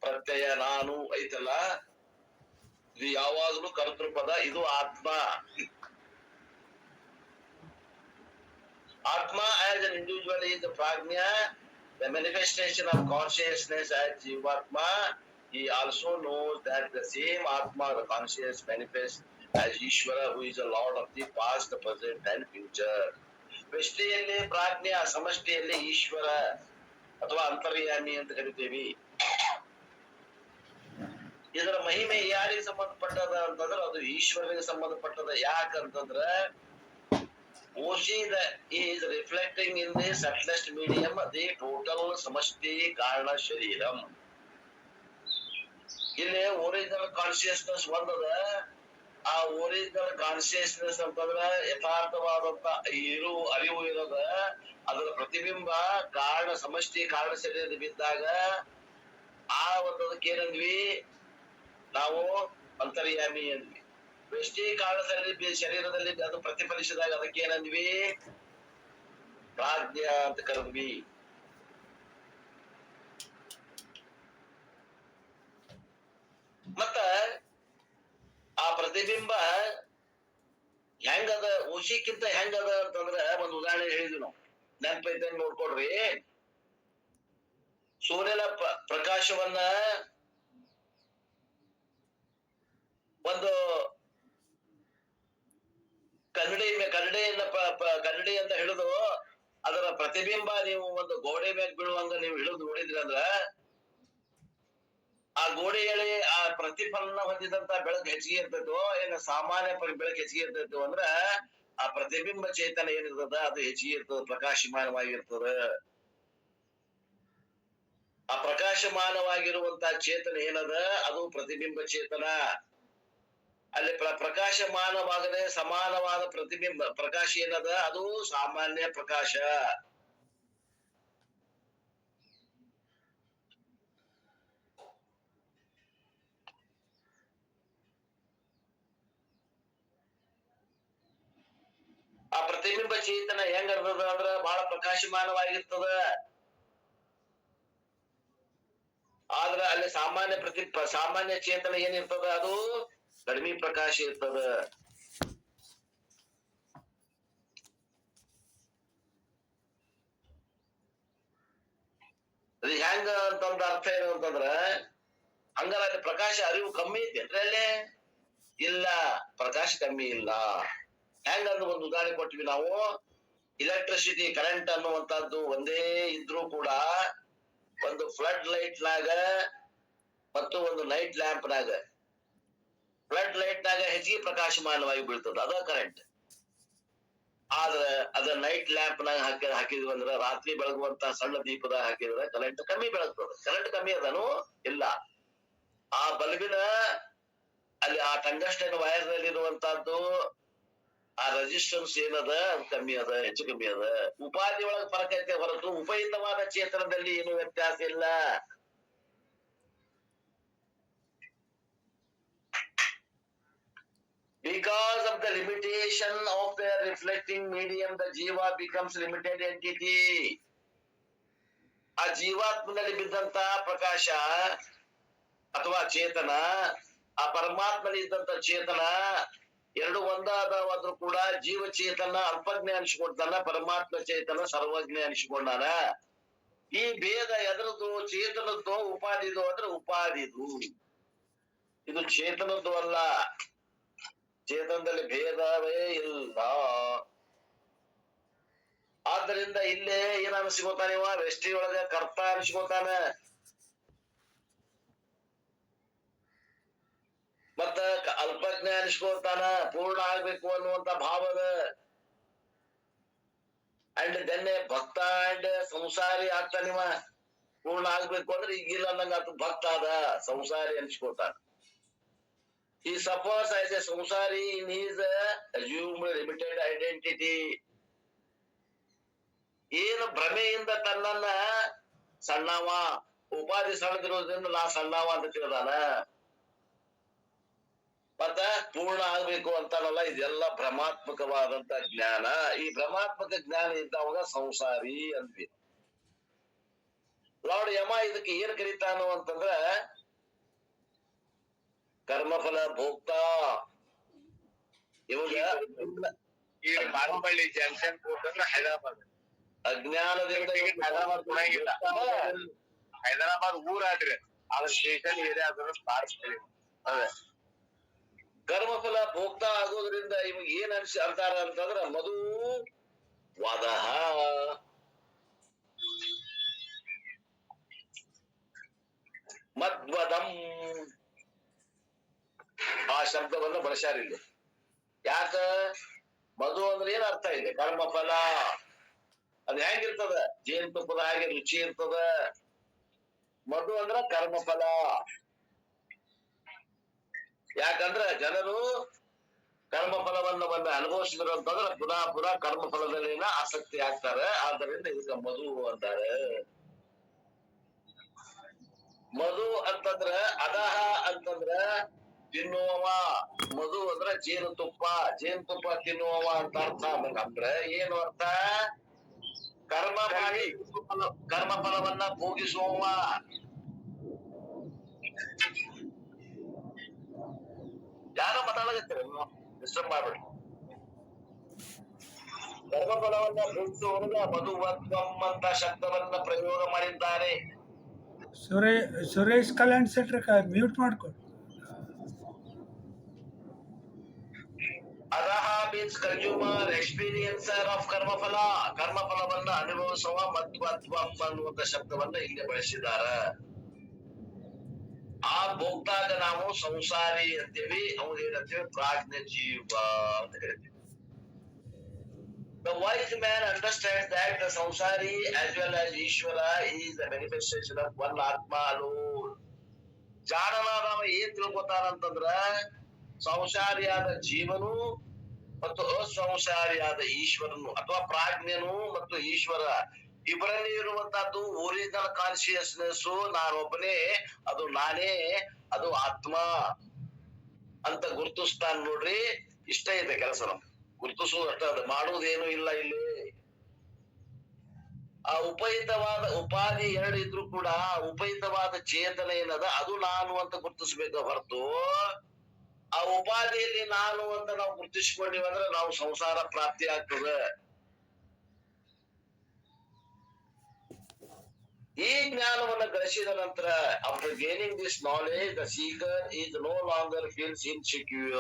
Speaker 1: ಪ್ರತ್ಯಯ ನಾನು ಐತಲ್ಲ, ಇದು ಯಾವಾಗಲೂ ಕರ್ತೃಪದ. ಇದು ಆತ್ಮ. Atma as an individual is the prajna, the manifestation of consciousness as Jivatma. He also knows that the same Atma, the conscious, manifests as Ishvara, who is the Lord of the past, the present and future. ವ್ಯಷ್ಟಿಯಲ್ಲಿ ಪ್ರಾಜ್ಞೆ, ಸಮಷ್ಟಿಯಲ್ಲಿ Ishwara ಅಥವಾ ಅಂತರ್ಯಾಮಿ ಅಂತ ಕರಿತೇವಿ. ಇದರ ಮಹಿಮೆ ಯಾರಿಗೆ ಸಂಬಂಧಪಟ್ಟದ ಅಂತಂದ್ರೆ ಅದು ಈಶ್ವರನಿಗೆ ಸಂಬಂಧಪಟ್ಟದ. ಯಾಕಂತಂದ್ರ Oshi is reflecting in the subtlest medium the total samashti karana shariram. ಇಲ್ಲಿ ಒರಿಜಿನಲ್ ಕಾನ್ಶಿಯಸ್ನೆಸ್ ಒಂದದ. ಆ ಒರಿಜಿನಲ್ ಕಾನ್ಶಿಯಸ್ನೆಸ್ ಅಂತಂದ್ರೆ ಯಥಾರ್ಥವಾದಂತ ಅರಿವು ಇರೋದ. ಅದರ ಪ್ರತಿಬಿಂಬ ಕಾರಣ ಸಮಷ್ಟಿ ಕಾರಣ ಶರೀರದ ಬಿದ್ದಾಗ ಆ ಒಂದಕ್ಕೆ ಏನಂದ್ವಿ ನಾವು? ಅಂತರ್ಯಾಮಿ ಅಂದ್ವಿ. ವ್ಯಷ್ಟಿ ಕಾರಣ ಶರೀರದಲ್ಲಿ ಅದು ಪ್ರತಿಫಲಿಸಿದಾಗ ಅದಕ್ಕೆ ಏನಂದ್ವಿ? ಪ್ರಾಜ್ಞ ಅಂತ ಕರೆದ್ವಿ. ಮತ್ತ ಆ ಪ್ರತಿಬಿಂಬ ಹೆಂಗದ? ಓಶಿಕ್ಕಿಂತ ಹೆಂಗದ ಅಂತಂದ್ರ ಒಂದು ಉದಾಹರಣೆ ಹೇಳಿದ್ವಿ ನಾವು. ನೆನಪೈತೆ ನೋಡ್ಕೊಡ್ರಿ. ಸೂರ್ಯನ ಪ್ರಕಾಶವನ್ನ ಒಂದು ಕನ್ನಡಿ ಅಂತ ಹಿಡಿದು ಅದರ ಪ್ರತಿಬಿಂಬ ನೀವು ಒಂದು ಗೋಡೆ ಮೇಲೆ ಬೀಳುವಂಗ ನೀವು ಹಿಡಿದು ನೋಡಿದ್ರಿ ಅಂದ್ರ ಆ ಗೋಡೆಯಲ್ಲಿ ಆ ಪ್ರತಿಫಲನ ಹೊಂದಿದಂತ ಬೆಳಕು ಹೆಚ್ಚಿಗೆ ಇರ್ತೈತೋ ಏನ ಸಾಮಾನ್ಯ ಬೆಳಕು ಹೆಚ್ಚಿಗೆ ಇರ್ತೈತೋ ಅಂದ್ರ ಆ ಪ್ರತಿಬಿಂಬ ಚೇತನ ಏನಿರ್ತದ ಅದು ಹೆಚ್ಚಿಗೆ ಇರ್ತದ, ಪ್ರಕಾಶಮಾನವಾಗಿರ್ತದ. ಆ ಪ್ರಕಾಶಮಾನವಾಗಿರುವಂತ ಚೇತನ ಏನದ ಅದು ಪ್ರತಿಬಿಂಬ ಚೇತನ. ಅಲ್ಲಿ ಪ್ರಕಾಶಮಾನವಾಗದೆ ಸಮಾನವಾದ ಪ್ರತಿಬಿಂಬ ಪ್ರಕಾಶ ಏನದ ಅದು ಸಾಮಾನ್ಯ ಪ್ರಕಾಶ. ಆ ಪ್ರತಿಬಿಂಬ ಚೇತನ ಹೆಂಗಿರ್ತದ ಅಂದ್ರ ಬಹಳ ಪ್ರಕಾಶಮಾನವಾಗಿರ್ತದ. ಆದ್ರ ಅಲ್ಲಿ ಸಾಮಾನ್ಯ ಚೇತನ ಏನಿರ್ತದ ಅದು ಕಡಿಮೆ ಪ್ರಕಾಶ ಇರ್ತದ. ಅದು ಹೆಂಗ ಅಂತಂದ ಅರ್ಥ ಏನು ಅಂತಂದ್ರ ಹಂಗಾರ ಅಲ್ಲಿ ಪ್ರಕಾಶ ಅರಿವು ಕಮ್ಮಿ ಐತಿ ಅಲ್ಲೇ ಇಲ್ಲ, ಪ್ರಕಾಶ ಕಮ್ಮಿ ಇಲ್ಲ. ಹೆಂಗಂದ್ರೆ ಒಂದು ಉದಾಹರಣೆ ಕೊಟ್ವಿ ನಾವು. ಇಲೆಕ್ಟ್ರಿಸಿಟಿ ಕರೆಂಟ್ ಅನ್ನುವಂತದ್ದು ಒಂದೇ ಇದ್ರೂ ಕೂಡ ಒಂದು ಫ್ಲಡ್ ಲೈಟ್ ನಾಗ ಮತ್ತು ಒಂದು ನೈಟ್ ಲ್ಯಾಂಪ್ ನಾಗ ಫ್ಲಡ್ ಲೈಟ್ ನಾಗ ಹೆಚ್ಚಿಗೆ ಪ್ರಕಾಶಮಾನವಾಗಿ ಬೀಳ್ತದ, ಅದ ಕರೆಂಟ್. ಆದ್ರ ಅದ ನೈಟ್ ಲ್ಯಾಂಪ್ ನಾಗ ಹಾಕಿದ್ವಿ ಅಂದ್ರ ರಾತ್ರಿ ಬೆಳಗುವಂತ ಸಣ್ಣ ದೀಪದಾಗ ಹಾಕಿದ್ರೆ ಕರೆಂಟ್ ಕಮ್ಮಿ ಬೆಳಗ್ತದ. ಕರೆಂಟ್ ಕಮ್ಮಿ ಅದನು ಇಲ್ಲ. ಆ ಬಲ್ಬಿನ ಅಲ್ಲಿ ಆ ಟಂಗಸ್ಟನ್ ವೈರ್ ನಲ್ಲಿ ಇರುವಂತಹದ್ದು ಆ ರೆಸಿಸ್ಟೆನ್ಸ್ ಏನದ ಅದು ಕಮ್ಮಿ ಅದ, ಹೆಚ್ಚು ಕಮ್ಮಿ ಅದ. ಉಪಾಧಿ ಒಳಗೆ ಫರಕ್ ಐತೆ ಹೊರತು ಉಪಯುಕ್ತವಾದ ಚೇತನದಲ್ಲಿ ಏನು ವ್ಯತ್ಯಾಸ ಇಲ್ಲ. Because of the limitation of the reflecting medium, the jiva becomes limited entity. ಆ ಜೀವಾತ್ಮನಲ್ಲಿ ಬಿದ್ದಂತ ಪ್ರಕಾಶ ಅಥವಾ ಚೇತನ, ಆ ಪರಮಾತ್ಮನಲ್ಲಿ ಇದ್ದಂತ ಚೇತನ ಎರಡು ಒಂದಾದವಾದ್ರೂ ಕೂಡ ಜೀವ ಚೇತನ ಅಲ್ಪಜ್ಞ ಅನಿಸಿಕೊಡ್ತಾನ, ಪರಮಾತ್ಮ ಚೇತನ ಸರ್ವಜ್ಞ ಅನಿಸಿಕೊಂಡಾನ. ಈ ಭೇದ ಎದರದು? ಚೇತನದ್ದು ಉಪಾಧಿದು ಅಂದ್ರೆ ಉಪಾಧಿದು, ಇದು ಚೇತನದ್ದು ಅಲ್ಲ. ಚೇತನದಲ್ಲಿ ಭೇದವೇ ಇಲ್ಲ. ಆದ್ದರಿಂದ ಇಲ್ಲೇ ಏನ್ ಅನಿಸ್ಕೋತಾನ ಇವ? ವ್ಯಷ್ಟಿಯೊಳಗ ಕರ್ತ ಅನಿಸ್ಕೋತಾನ. ಮತ್ತ ಅಲ್ಪಜ್ಞ ಅನಿಸ್ಕೋತಾನ, ಪೂರ್ಣ ಆಗ್ಬೇಕು ಅನ್ನುವಂತ ಭಾವದ. ಅಂಡ್ ದೆನ್ನೆ ಭಕ್ತ ಅಂಡ್ ಸಂಸಾರಿ ಆಗ್ತಾನಿವ. ಪೂರ್ಣ ಆಗ್ಬೇಕು ಅಂದ್ರೆ ಈಗಿಲ್ಲ ಅನ್ನಂಗ ಆತ ಭಕ್ತ ಆದ, ಸಂಸಾರಿ ಅನಿಸ್ಕೋತಾನ. He suffers as a samsari in his assumed limited identity. ಏನು ಭ್ರಮೆಯಿಂದ ತನ್ನನ್ನ ಸಣ್ಣವ, ಉಪಾಧಿ ಸಣ್ಣದಿರೋದ್ರಿಂದ ನಾ ಸಣ್ಣವ ಅಂತ ತಿಳಿದಾನ. ಮತ್ತ ಪೂರ್ಣ ಆಗ್ಬೇಕು ಅಂತಾನಲ್ಲ, ಇದೆಲ್ಲ ಭ್ರಮಾತ್ಮಕವಾದಂತ ಜ್ಞಾನ. ಈ ಭ್ರಮಾತ್ಮಕ ಜ್ಞಾನ ಇದ್ದವಾಗ ಸಂಸಾರಿ ಅಂದ್ವಿ. ಲಾರ್ಡ್ ಯಮ ಇದಕ್ಕೆ ಏನ್ ಕರೀತಾನು ಅಂತಂದ್ರ ಕರ್ಮಫಲ ಭೋಕ್ತಾ. ಇವಾಗ
Speaker 2: ಮಾರಪಳ್ಳಿ ಜಂಕ್ಷನ್ ಹೋಗ್ತಂದ್ರ ಹೈದರಾಬಾದ್
Speaker 1: ಅಜ್ಞಾನದಿಂದ
Speaker 2: ಹೈದರಾಬಾದ್ ಕೊಡಂಗಿಲ್ಲ. ಹೈದರಾಬಾದ್ ಊರ್ ಆದ್ರಿ ಅದ್ರ ಸ್ಟೇಷನ್ ಏರಿಯಾ ಆದ್ರ ಬಾರಿಸ್ತೀವಿ.
Speaker 1: ಅದೇ ಕರ್ಮಫಲ ಭೋಕ್ತಾ ಆಗೋದ್ರಿಂದ ಇವಾಗ ಏನ್ ಅಂತಾರ ಅಂತಂದ್ರ ಮಧು ವದಹ, ಮದ್ವದಂ ಆ ಶಬ್ದವನ್ನು ಬಳಸ್ಯಾರಿಲ್ಲ. ಯಾಕ? ಮಧು ಅಂದ್ರೆ ಏನ್ ಅರ್ಥ ಇದೆ? ಕರ್ಮಫಲ. ಅದ್ ಹೆಂಗಿರ್ತದ? ಜೇನುತುಪ್ಪದ ಹಾಗೆ ರುಚಿ ಇರ್ತದ. ಮಧು ಅಂದ್ರ ಕರ್ಮಫಲ. ಯಾಕಂದ್ರ ಜನರು ಕರ್ಮಫಲವನ್ನ ಅನುಭವಿಸಿದ್ರು ಅಂತಂದ್ರ ಪುನಃ ಕರ್ಮಫಲದಲ್ಲಿನ ಆಸಕ್ತಿ ಆಗ್ತಾರೆ. ಆದ್ದರಿಂದ ಇದಕ್ಕ ಮಧು ಅಂತಾರೆ. ಮಧು ಅಂತಂದ್ರ ಅದಹ ಅಂತಂದ್ರ ತಿನ್ನುವವ. ಮಧು ಅಂದ್ರ ಜೇನುತುಪ್ಪ, ಜೇನುತುಪ್ಪ ತಿನ್ನುವವ ಅಂತ ಅರ್ಥ. ಅಂದ್ರೆ ಏನು ಅರ್ಥ? ಕರ್ಮ ಮಾಡಿ ಕರ್ಮಫಲವನ್ನ ಭೋಗಿಸುವವ. ಯಾರೋ ಮಾತಾಡಕತ್ತೀರ, ಡಿಸ್ಟರ್ಬ್ ಮಾಡ್ಬೇಡಿ. ಕರ್ಮಫಲವನ್ನ ಭೋಗಿಸುವವನಿಗೆ ಮಧುವತ್ವಂ ಅಂತ ಶಬ್ದವನ್ನ ಪ್ರಯೋಗ ಮಾಡಿದ್ದಾರೆ.
Speaker 3: ಸುರೇಶ್ ಕಲ್ಯಾಣ್ ಸೆಟ್ರ್ ಮ್ಯೂಟ್ ಮಾಡ್ಕೊಡಿ.
Speaker 1: ಅದಹ ಮೀನ್ಸ್ ಕನ್ಸ್ಯೂಮರ್, ಎಕ್ಸ್ಪೀರಿಯನ್ಸರ್ ಆಫ್ ಕರ್ಮಫಲ. ಕರ್ಮಫಲವನ್ನ ಅನುಭವಿಸುವ ಮಧ್ವತ್ವಂ ಅನ್ನುವಂತ ಶಬ್ದವನ್ನ ಇಲ್ಲಿ ಬಳಸಿದಾರ. ಆ ಭೋಕ್ತಾಗ ನಾವು ಸಂಸಾರಿ ಅಂತೀವಿ, ಅವ್ರು ಏನಂತೀವಿ? ಪ್ರಾಜ್ಞ ಜೀವ ಅಂತ ಕರಿತೀವಿ. The wise man understands that the samsari as well as Ishvara is the manifestation of one Atma alone. ಜಾಣನಾದವ ಏನ್ ತಿಳ್ಕೊತಾನಂತಂದ್ರ ಸಂಸಾರಿಯಾದ ಜೀವನು ಮತ್ತು ಅಸಂಸಾರಿಯಾದ ಈಶ್ವರನು ಅಥವಾ ಪ್ರಾಜ್ಞನು ಮತ್ತು ಈಶ್ವರ ಇಬ್ಬರಲ್ಲಿ ಇರುವಂತಹದ್ದು ಒರಿಜಿನಲ್ ಕಾನ್ಶಿಯಸ್ನೆಸ್. ನಾನೊಬ್ಬನೇ, ಅದು ನಾನೇ, ಅದು ಆತ್ಮ ಅಂತ ಗುರುತಿಸ್ತಾನ. ನೋಡ್ರಿ, ಇಷ್ಟ ಇದೆ ಕೆಲಸ ನಮ್ಗೆ. ಗುರುತಿಸುವುದಷ್ಟ ಅದು ಮಾಡುವುದೇನು ಇಲ್ಲ ಇಲ್ಲಿ. ಆ ಉಪಯುಕ್ತವಾದ ಉಪಾಧಿ ಎರಡು ಇದ್ರು ಕೂಡ ಉಪಯುಕ್ತವಾದ ಚೇತನ ಏನದ ಅದು ನಾನು ಅಂತ ಗುರುತಿಸ್ಬೇಕು ಹೊರತು ಆ ಉಪಾಧಿಯಲ್ಲಿ ನಾನು ಅಂತ ನಾವು ಗುರುತಿಸ್ಕೊಂಡಿವಿ ಅಂದ್ರೆ ನಾವು ಸಂಸಾರ ಪ್ರಾಪ್ತಿ ಆಗ್ತದೆ. ಈ ಜ್ಞಾನವನ್ನು ಗಳಿಸಿದ ನಂತರ after gaining this knowledge the seeker is no longer feels insecure.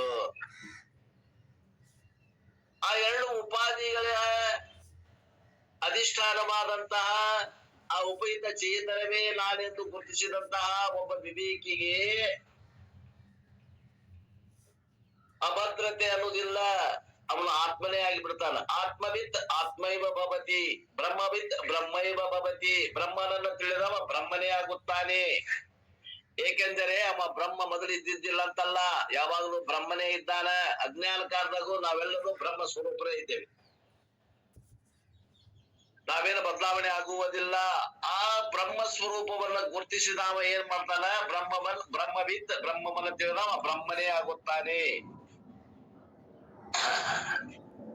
Speaker 1: ಆ ಎರಡು ಉಪಾಧಿಗಳ ಅಧಿಷ್ಠಾನವಾದಂತಹ ಆ ಉಪಯುಕ್ತ ಚೇತನವೇ ನಾನೆಂದು ಗುರುತಿಸಿದಂತಹ ಒಬ್ಬ ವಿವೇಕಿಗೆ ಅಭದ್ರತೆ ಅನ್ನೋದಿಲ್ಲ. ಅವನು ಆತ್ಮನೇ ಆಗಿಬಿಡ್ತಾನ. ಆತ್ಮವಿತ್ ಆತ್ಮೈವ ಭವತಿ, ಬ್ರಹ್ಮವಿತ್ ಬ್ರಹ್ಮೈವ ಭವತಿ. ಬ್ರಹ್ಮನನ್ನು ತಿಳಿದವ ಬ್ರಹ್ಮನೇ ಆಗುತ್ತಾನೆ. ಏಕೆಂದರೆ ಅವ ಬ್ರಹ್ಮ ಮೊದಲಿದ್ದಿದ್ದಿಲ್ಲ ಅಂತಲ್ಲ, ಯಾವಾಗಲೂ ಬ್ರಹ್ಮನೇ ಇದ್ದಾನ. ಅಜ್ಞಾನ ಕಾಲದಾಗೂ ನಾವೆಲ್ಲರೂ ಬ್ರಹ್ಮ ಸ್ವರೂಪರೇ ಇದ್ದೇವೆ. ನಾವೇನು ಬದಲಾವಣೆ ಆಗುವುದಿಲ್ಲ. ಆ ಬ್ರಹ್ಮ ಸ್ವರೂಪವನ್ನ ಗುರುತಿಸಿದವ ಏನ್ ಮಾಡ್ತಾನ? ಬ್ರಹ್ಮವಿತ್ ಬ್ರಹ್ಮವನ್ನ ತಿಳಿದವ ಬ್ರಹ್ಮನೇ ಆಗುತ್ತಾನೆ.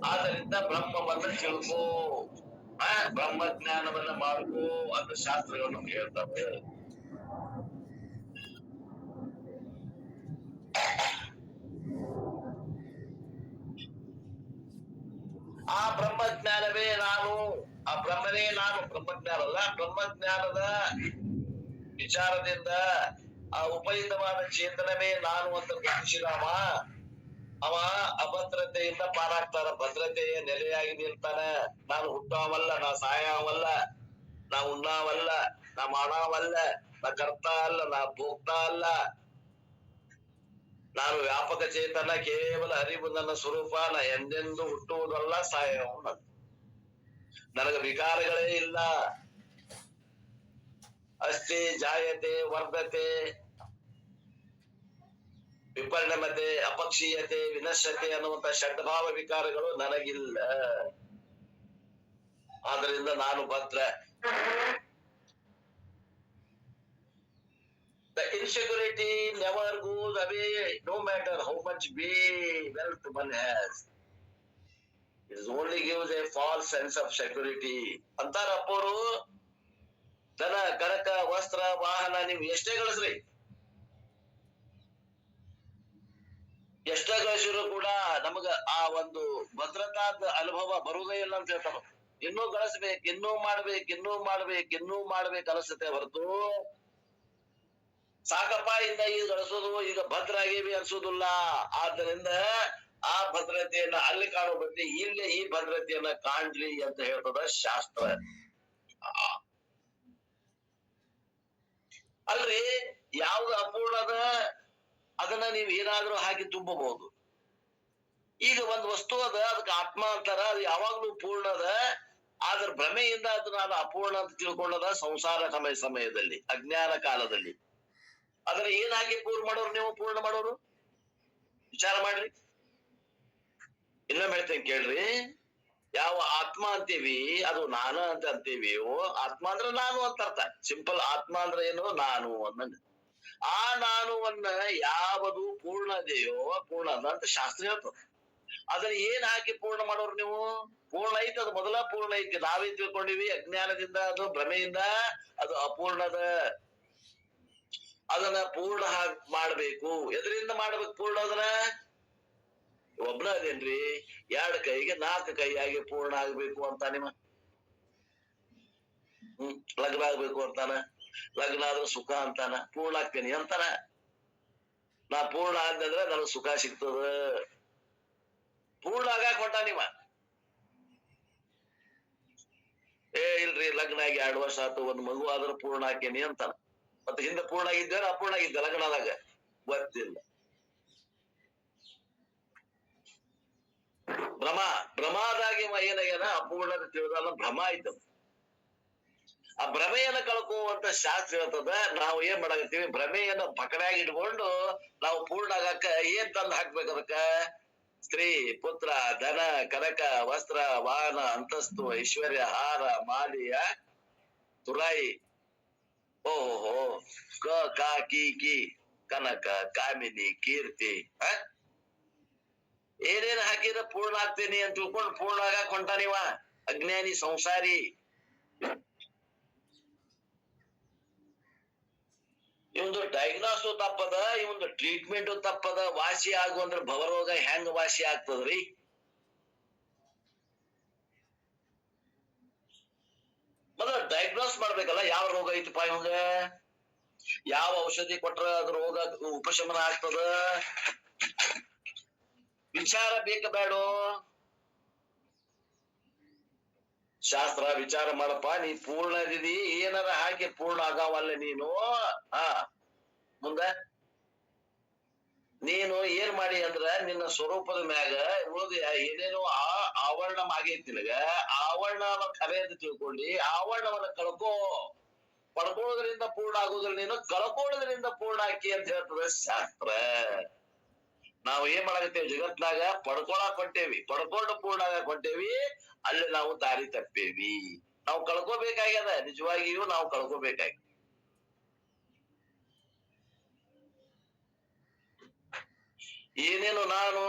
Speaker 1: ಆದ್ದರಿಂದ ಬ್ರಹ್ಮವನ್ನ ತಿಳ್ಕೋ, ಬ್ರಹ್ಮ ಜ್ಞಾನವನ್ನ ಮಾಡ್ಕೋ ಅಂತ ಶಾಸ್ತ್ರಗಳನ್ನು ಹೇಳ್ತವೆ. ಆ ಬ್ರಹ್ಮಜ್ಞಾನವೇ ನಾನು, ಆ ಬ್ರಹ್ಮನೇ ನಾನು. ಬ್ರಹ್ಮಜ್ಞಾನ ಅಲ್ಲ, ಬ್ರಹ್ಮಜ್ಞಾನದ ವಿಚಾರದಿಂದ ಆ ಉಪಯುಕ್ತವಾದ ಚೇತನವೇ ನಾನು ಅಂತ ಗುರುತಿಸಿದವ ಅವ ಅಭದ್ರತೆಯಿಂದ ಪಾರಾಗ್ತಾನ. ಭದ್ರತೆಯ ನೆಲೆಯಾಗಿ ನಿಲ್ತಾನ. ನಾನು ಹುಟ್ಟವಲ್ಲ, ನಾ ಸಾಯವಲ್ಲ, ನಾ ಉಣ್ಣವಲ್ಲ, ನಾ ಮಾಡವಲ್ಲ, ನಾ ಕರ್ತ ಅಲ್ಲ, ನಾ ಭೋಗ್ತಾ ಅಲ್ಲ. ನಾನು ವ್ಯಾಪಕ ಚೇತನ, ಕೇವಲ ಅರಿವು ನನ್ನ ಸ್ವರೂಪ. ನಾ ಎಂದೆಂದು ಹುಟ್ಟುವುದಲ್ಲ, ಸಾಯವಲ್ಲ. ನನಗೆ ವಿಕಾರಗಳೇ ಇಲ್ಲ. ಅಸ್ಥಿ ಜಾಯತೆ ವರ್ಧತೆ ವಿಪರಿಣಮತೆ ಅಪಕ್ಷೀಯತೆ ವಿನಶ್ಯತೆ ಅನ್ನುವಂತ ಷಡ್ಭಾವ ವಿಕಾರಗಳು ನನಗಿಲ್ಲ. ಆದ್ರಿಂದ ನಾನು ಭದ್ರ. The insecurity never goes away, no matter how much wealth one has. It only gives a false sense of security. ಅಂತಾರ ಅಪ್ಪೋರು. ಧನ ಕನಕ ವಸ್ತ್ರ ವಾಹನ ನೀವು ಎಷ್ಟೇ ಗಳಿಸ್ರಿ, ಎಷ್ಟೇ ಗಳಿಸಿದ್ರು ಕೂಡ ನಮಗ ಆ ಒಂದು ಭದ್ರತಾದ ಅನುಭವ ಬರುವುದೇ ಇಲ್ಲ ಅಂತ ಹೇಳ್ತಾರ. ಇನ್ನೂ ಗಳಿಸ್ಬೇಕು, ಇನ್ನೂ ಮಾಡ್ಬೇಕು, ಇನ್ನೂ ಮಾಡ್ಬೇಕು, ಇನ್ನೂ ಮಾಡ್ಬೇಕು ಅನಿಸುತ್ತೆ ಹೊರತು ಸಾಕಪ್ಪ ಇಂದ ಈಗ ಗಳಿಸೋದು, ಈಗ ಭದ್ರ ಆಗೇವಿ ಅನ್ಸೋದಿಲ್ಲ. ಆದ್ದರಿಂದ ಆ ಭದ್ರತೆಯನ್ನ ಅಲ್ಲಿ ಕಾಣೋ ಬದ್ಲಿ ಇಲ್ಲೇ ಈ ಭದ್ರತೆಯನ್ನ ಕಾಣ್ಲಿ ಅಂತ ಹೇಳ್ತದ ಶಾಸ್ತ್ರ. ಅಲ್ರಿ, ಯಾವ್ದು ಅಪೂರ್ಣದ ಅದನ್ನ ನೀವ್ ಏನಾದ್ರೂ ಹಾಕಿ ತುಂಬಬಹುದು. ಈಗ ಒಂದ್ ವಸ್ತು ಅದ, ಅದಕ್ಕೆ ಆತ್ಮ ಅಂತಾರ, ಅದು ಯಾವಾಗ್ಲೂ ಪೂರ್ಣದ. ಆದ್ರ ಭ್ರಮೆಯಿಂದ ಅದು ನಾನು ಅಪೂರ್ಣ ಅಂತ ತಿಳ್ಕೊಂಡದ ಸಂಸಾರ ಸಮಯದಲ್ಲಿ, ಅಜ್ಞಾನ ಕಾಲದಲ್ಲಿ. ಅದನ್ನ ಏನ್ ಹಾಕಿ ಪೂರ್ಣ ಮಾಡೋರು ನೀವು? ಪೂರ್ಣ ಮಾಡೋರು ವಿಚಾರ ಮಾಡ್ರಿ. ಇನ್ನೊಮ್ಮೆ ಹೇಳ್ತೇನೆ ಕೇಳ್ರಿ. ಯಾವ ಆತ್ಮ ಅಂತೀವಿ ಅದು ನಾನು ಅಂತ ಅಂತೀವಿಯೋ, ಆತ್ಮ ಅಂದ್ರೆ ನಾನು ಅಂತ ಅರ್ಥ. ಸಿಂಪಲ್. ಆತ್ಮ ಅಂದ್ರೆ ಏನು? ನಾನು ಅನ್ನಂಗ. ಆ ನಾನುವನ್ನ ಯಾವುದು ಪೂರ್ಣದೆಯೋ ಪೂರ್ಣ ಅದ ಅಂತ ಶಾಸ್ತ್ರ ಹೇಳ್ತದ. ಅದನ್ನ ಏನ್ ಹಾಕಿ ಪೂರ್ಣ ಮಾಡೋರು ನೀವು? ಪೂರ್ಣ ಐತಿ, ಅದು ಮೊದಲ ಪೂರ್ಣ ಐತಿ. ನಾವೇನ್ ತಿಳ್ಕೊಂಡಿವಿ? ಅಜ್ಞಾನದಿಂದ, ಅದು ಭ್ರಮೆಯಿಂದ ಅದು ಅಪೂರ್ಣದ. ಅದನ್ನ ಪೂರ್ಣ ಮಾಡ್ಬೇಕು. ಎದರಿಂದ ಮಾಡ್ಬೇಕು ಪೂರ್ಣ? ಅದನ್ನ ಒಬ್ನ ಅದೇನ್ರಿ, 2 ಕೈಗೆ 4 ಕೈಯಾಗಿ ಪೂರ್ಣ ಆಗ್ಬೇಕು ಅಂತ ನಿಮ್ಮ ಲಗ್ನ ಆಗ್ಬೇಕು ಅಂತಾನ. ಲಗ್ನ ಆದ್ರೂ ಸುಖ ಅಂತಾನ. ಪೂರ್ಣ ಆಗ್ತೇನಿ ಅಂತಾನ. ನಾ ಪೂರ್ಣ ಆದ್ನಂದ್ರ ನನಗ್ ಸುಖ ಸಿಗ್ತದ. ಪೂರ್ಣ ಆಗಾಕ್ ಹೊಂಟ ನೀವ. ಇಲ್ರಿ, ಲಗ್ನ ಆಗಿ 2 ವರ್ಷ ಆತು, 1 ಮಗು ಆದ್ರೂ ಪೂರ್ಣ ಆಕೇನಿ ಅಂತಾನ. ಮತ್ತೆ ಹಿಂದೆ ಪೂರ್ಣ ಆಗಿದ್ದೇವ, ಅಪೂರ್ಣ ಆಗಿದ್ದೆ ಲಗ್ನದಾಗ ಗೊತ್ತಿಲ್ಲ. ಭ್ರಮಾದಾಗಿ ಏನಾಗ್ಯಾನ? ಅಪೂರ್ಣದ ತಿಳಿದಲ್ಲ, ಭ್ರಮ ಆಯ್ತದ. ಆ ಭ್ರಮೆಯನ್ನ ಕಳ್ಕೋವಂತ ಶಾಸ್ತ್ರ ಹೇಳ್ತದ. ನಾವು ಏನ್ ಮಾಡಾಕತ್ತೀವಿ? ಭ್ರಮೆಯನ್ನ ಪಕಡಾಗಿ ಇಟ್ಕೊಂಡು ನಾವು ಪೂರ್ಣ ಆಗಾಕ ಏನ್ ತಂದು ಹಾಕ್ಬೇಕು? ಅದಕ್ಕ ಸ್ತ್ರೀ, ಪುತ್ರ, ಧನ, ಕನಕ, ವಸ್ತ್ರ, ವಾಹನ, ಅಂತಸ್ತು, ಐಶ್ವರ್ಯ, ಹಾರ, ಮಾಲಿಯ, ತುರಾಯಿ. ಓಹೋ, ಕ, ಕಿ, ಕನಕ, ಕಾಮಿನಿ, ಕೀರ್ತಿ, ಏನೇನ್ ಹಾಕಿದ್ರೆ ಪೂರ್ಣ ಆಗ್ತೀನಿ ಅಂತ ತಿಳ್ಕೊಂಡು ಪೂರ್ಣ ಆಗಾಕ್ ಹೊಂಟಾನಿವ ಅಜ್ಞಾನಿ ಸಂಸಾರಿ. ಇವಂದು ಡಯಾಗ್ನಾಸು ತಪ್ಪದ, ಇವಂದು ಟ್ರೀಟ್ಮೆಂಟ್ ತಪ್ಪದ. ವಾಸಿ ಆಗುವಂದ್ರ ಭವರೋಗ ಹೆಂಗ್ ವಾಸಿ ಆಗ್ತದ್ರಿ? ಮೊದಲ ಡಯಾಗ್ನೋಸ್ ಮಾಡ್ಬೇಕಲ್ಲ, ಯಾವ ರೋಗ ಐತಿಪ್ಪ ಇವಂಗ, ಯಾವ ಔಷಧಿ ಕೊಟ್ರ ಅದ್ರ ರೋಗ ಉಪಶಮನ ಆಗ್ತದ, ವಿಚಾರ ಬೇಕ ಬೇಡೋ? ಶಾಸ್ತ್ರ ವಿಚಾರ ಮಾಡಪ್ಪ. ನೀ ಪೂರ್ಣ ಇದೀನಿ, ಏನಾರ ಹಾಕಿ ಪೂರ್ಣ ಆಗಾವಲ್ಲ ನೀನು. ಮುಂದ ನೀನು ಏನ್ ಮಾಡಿ ಅಂದ್ರ ನಿನ್ನ ಸ್ವರೂಪದ ಮ್ಯಾಗ ಉಳಿದ ಏನೇನೋ ಆವರಣ ಆಗೈತಿ ನಿನಗ, ಆವರಣ ಖರೆ ಅಂತ ತಿಳ್ಕೊಂಡಿ ಆವರಣವನ್ನ ಕಳ್ಕೋ. ಪಡ್ಕೊಳ್ಳೋದ್ರಿಂದ ಪೂರ್ಣ ಆಗುದಿಲ್ಲ, ನೀನು ಕಳ್ಕೊಳ್ಳೋದ್ರಿಂದ ಪೂರ್ಣ ಆಕಿ ಅಂತ ಹೇಳ್ತದ ಶಾಸ್ತ್ರ. ನಾವು ಏನ್ ಮಾಡಾಕತ್ತೇವಿ ಜಗತ್ನಾಗ? ಪಡ್ಕೊಳಕ್ ಹೊಂಟೇವಿ, ಪಡ್ಕೊಂಡು ಪೂರ್ಣ ಆಗಕ್ ಹೊಂಟೇವಿ. ಅಲ್ಲಿ ನಾವು ದಾರಿ ತಪ್ಪೇವಿ. ನಾವು ಕಳ್ಕೋಬೇಕಾಗ್ಯದ, ನಿಜವಾಗಿಯೂ ನಾವು ಕಳ್ಕೋಬೇಕಾಗ್ಯದ. ಏನೇನು ನಾನು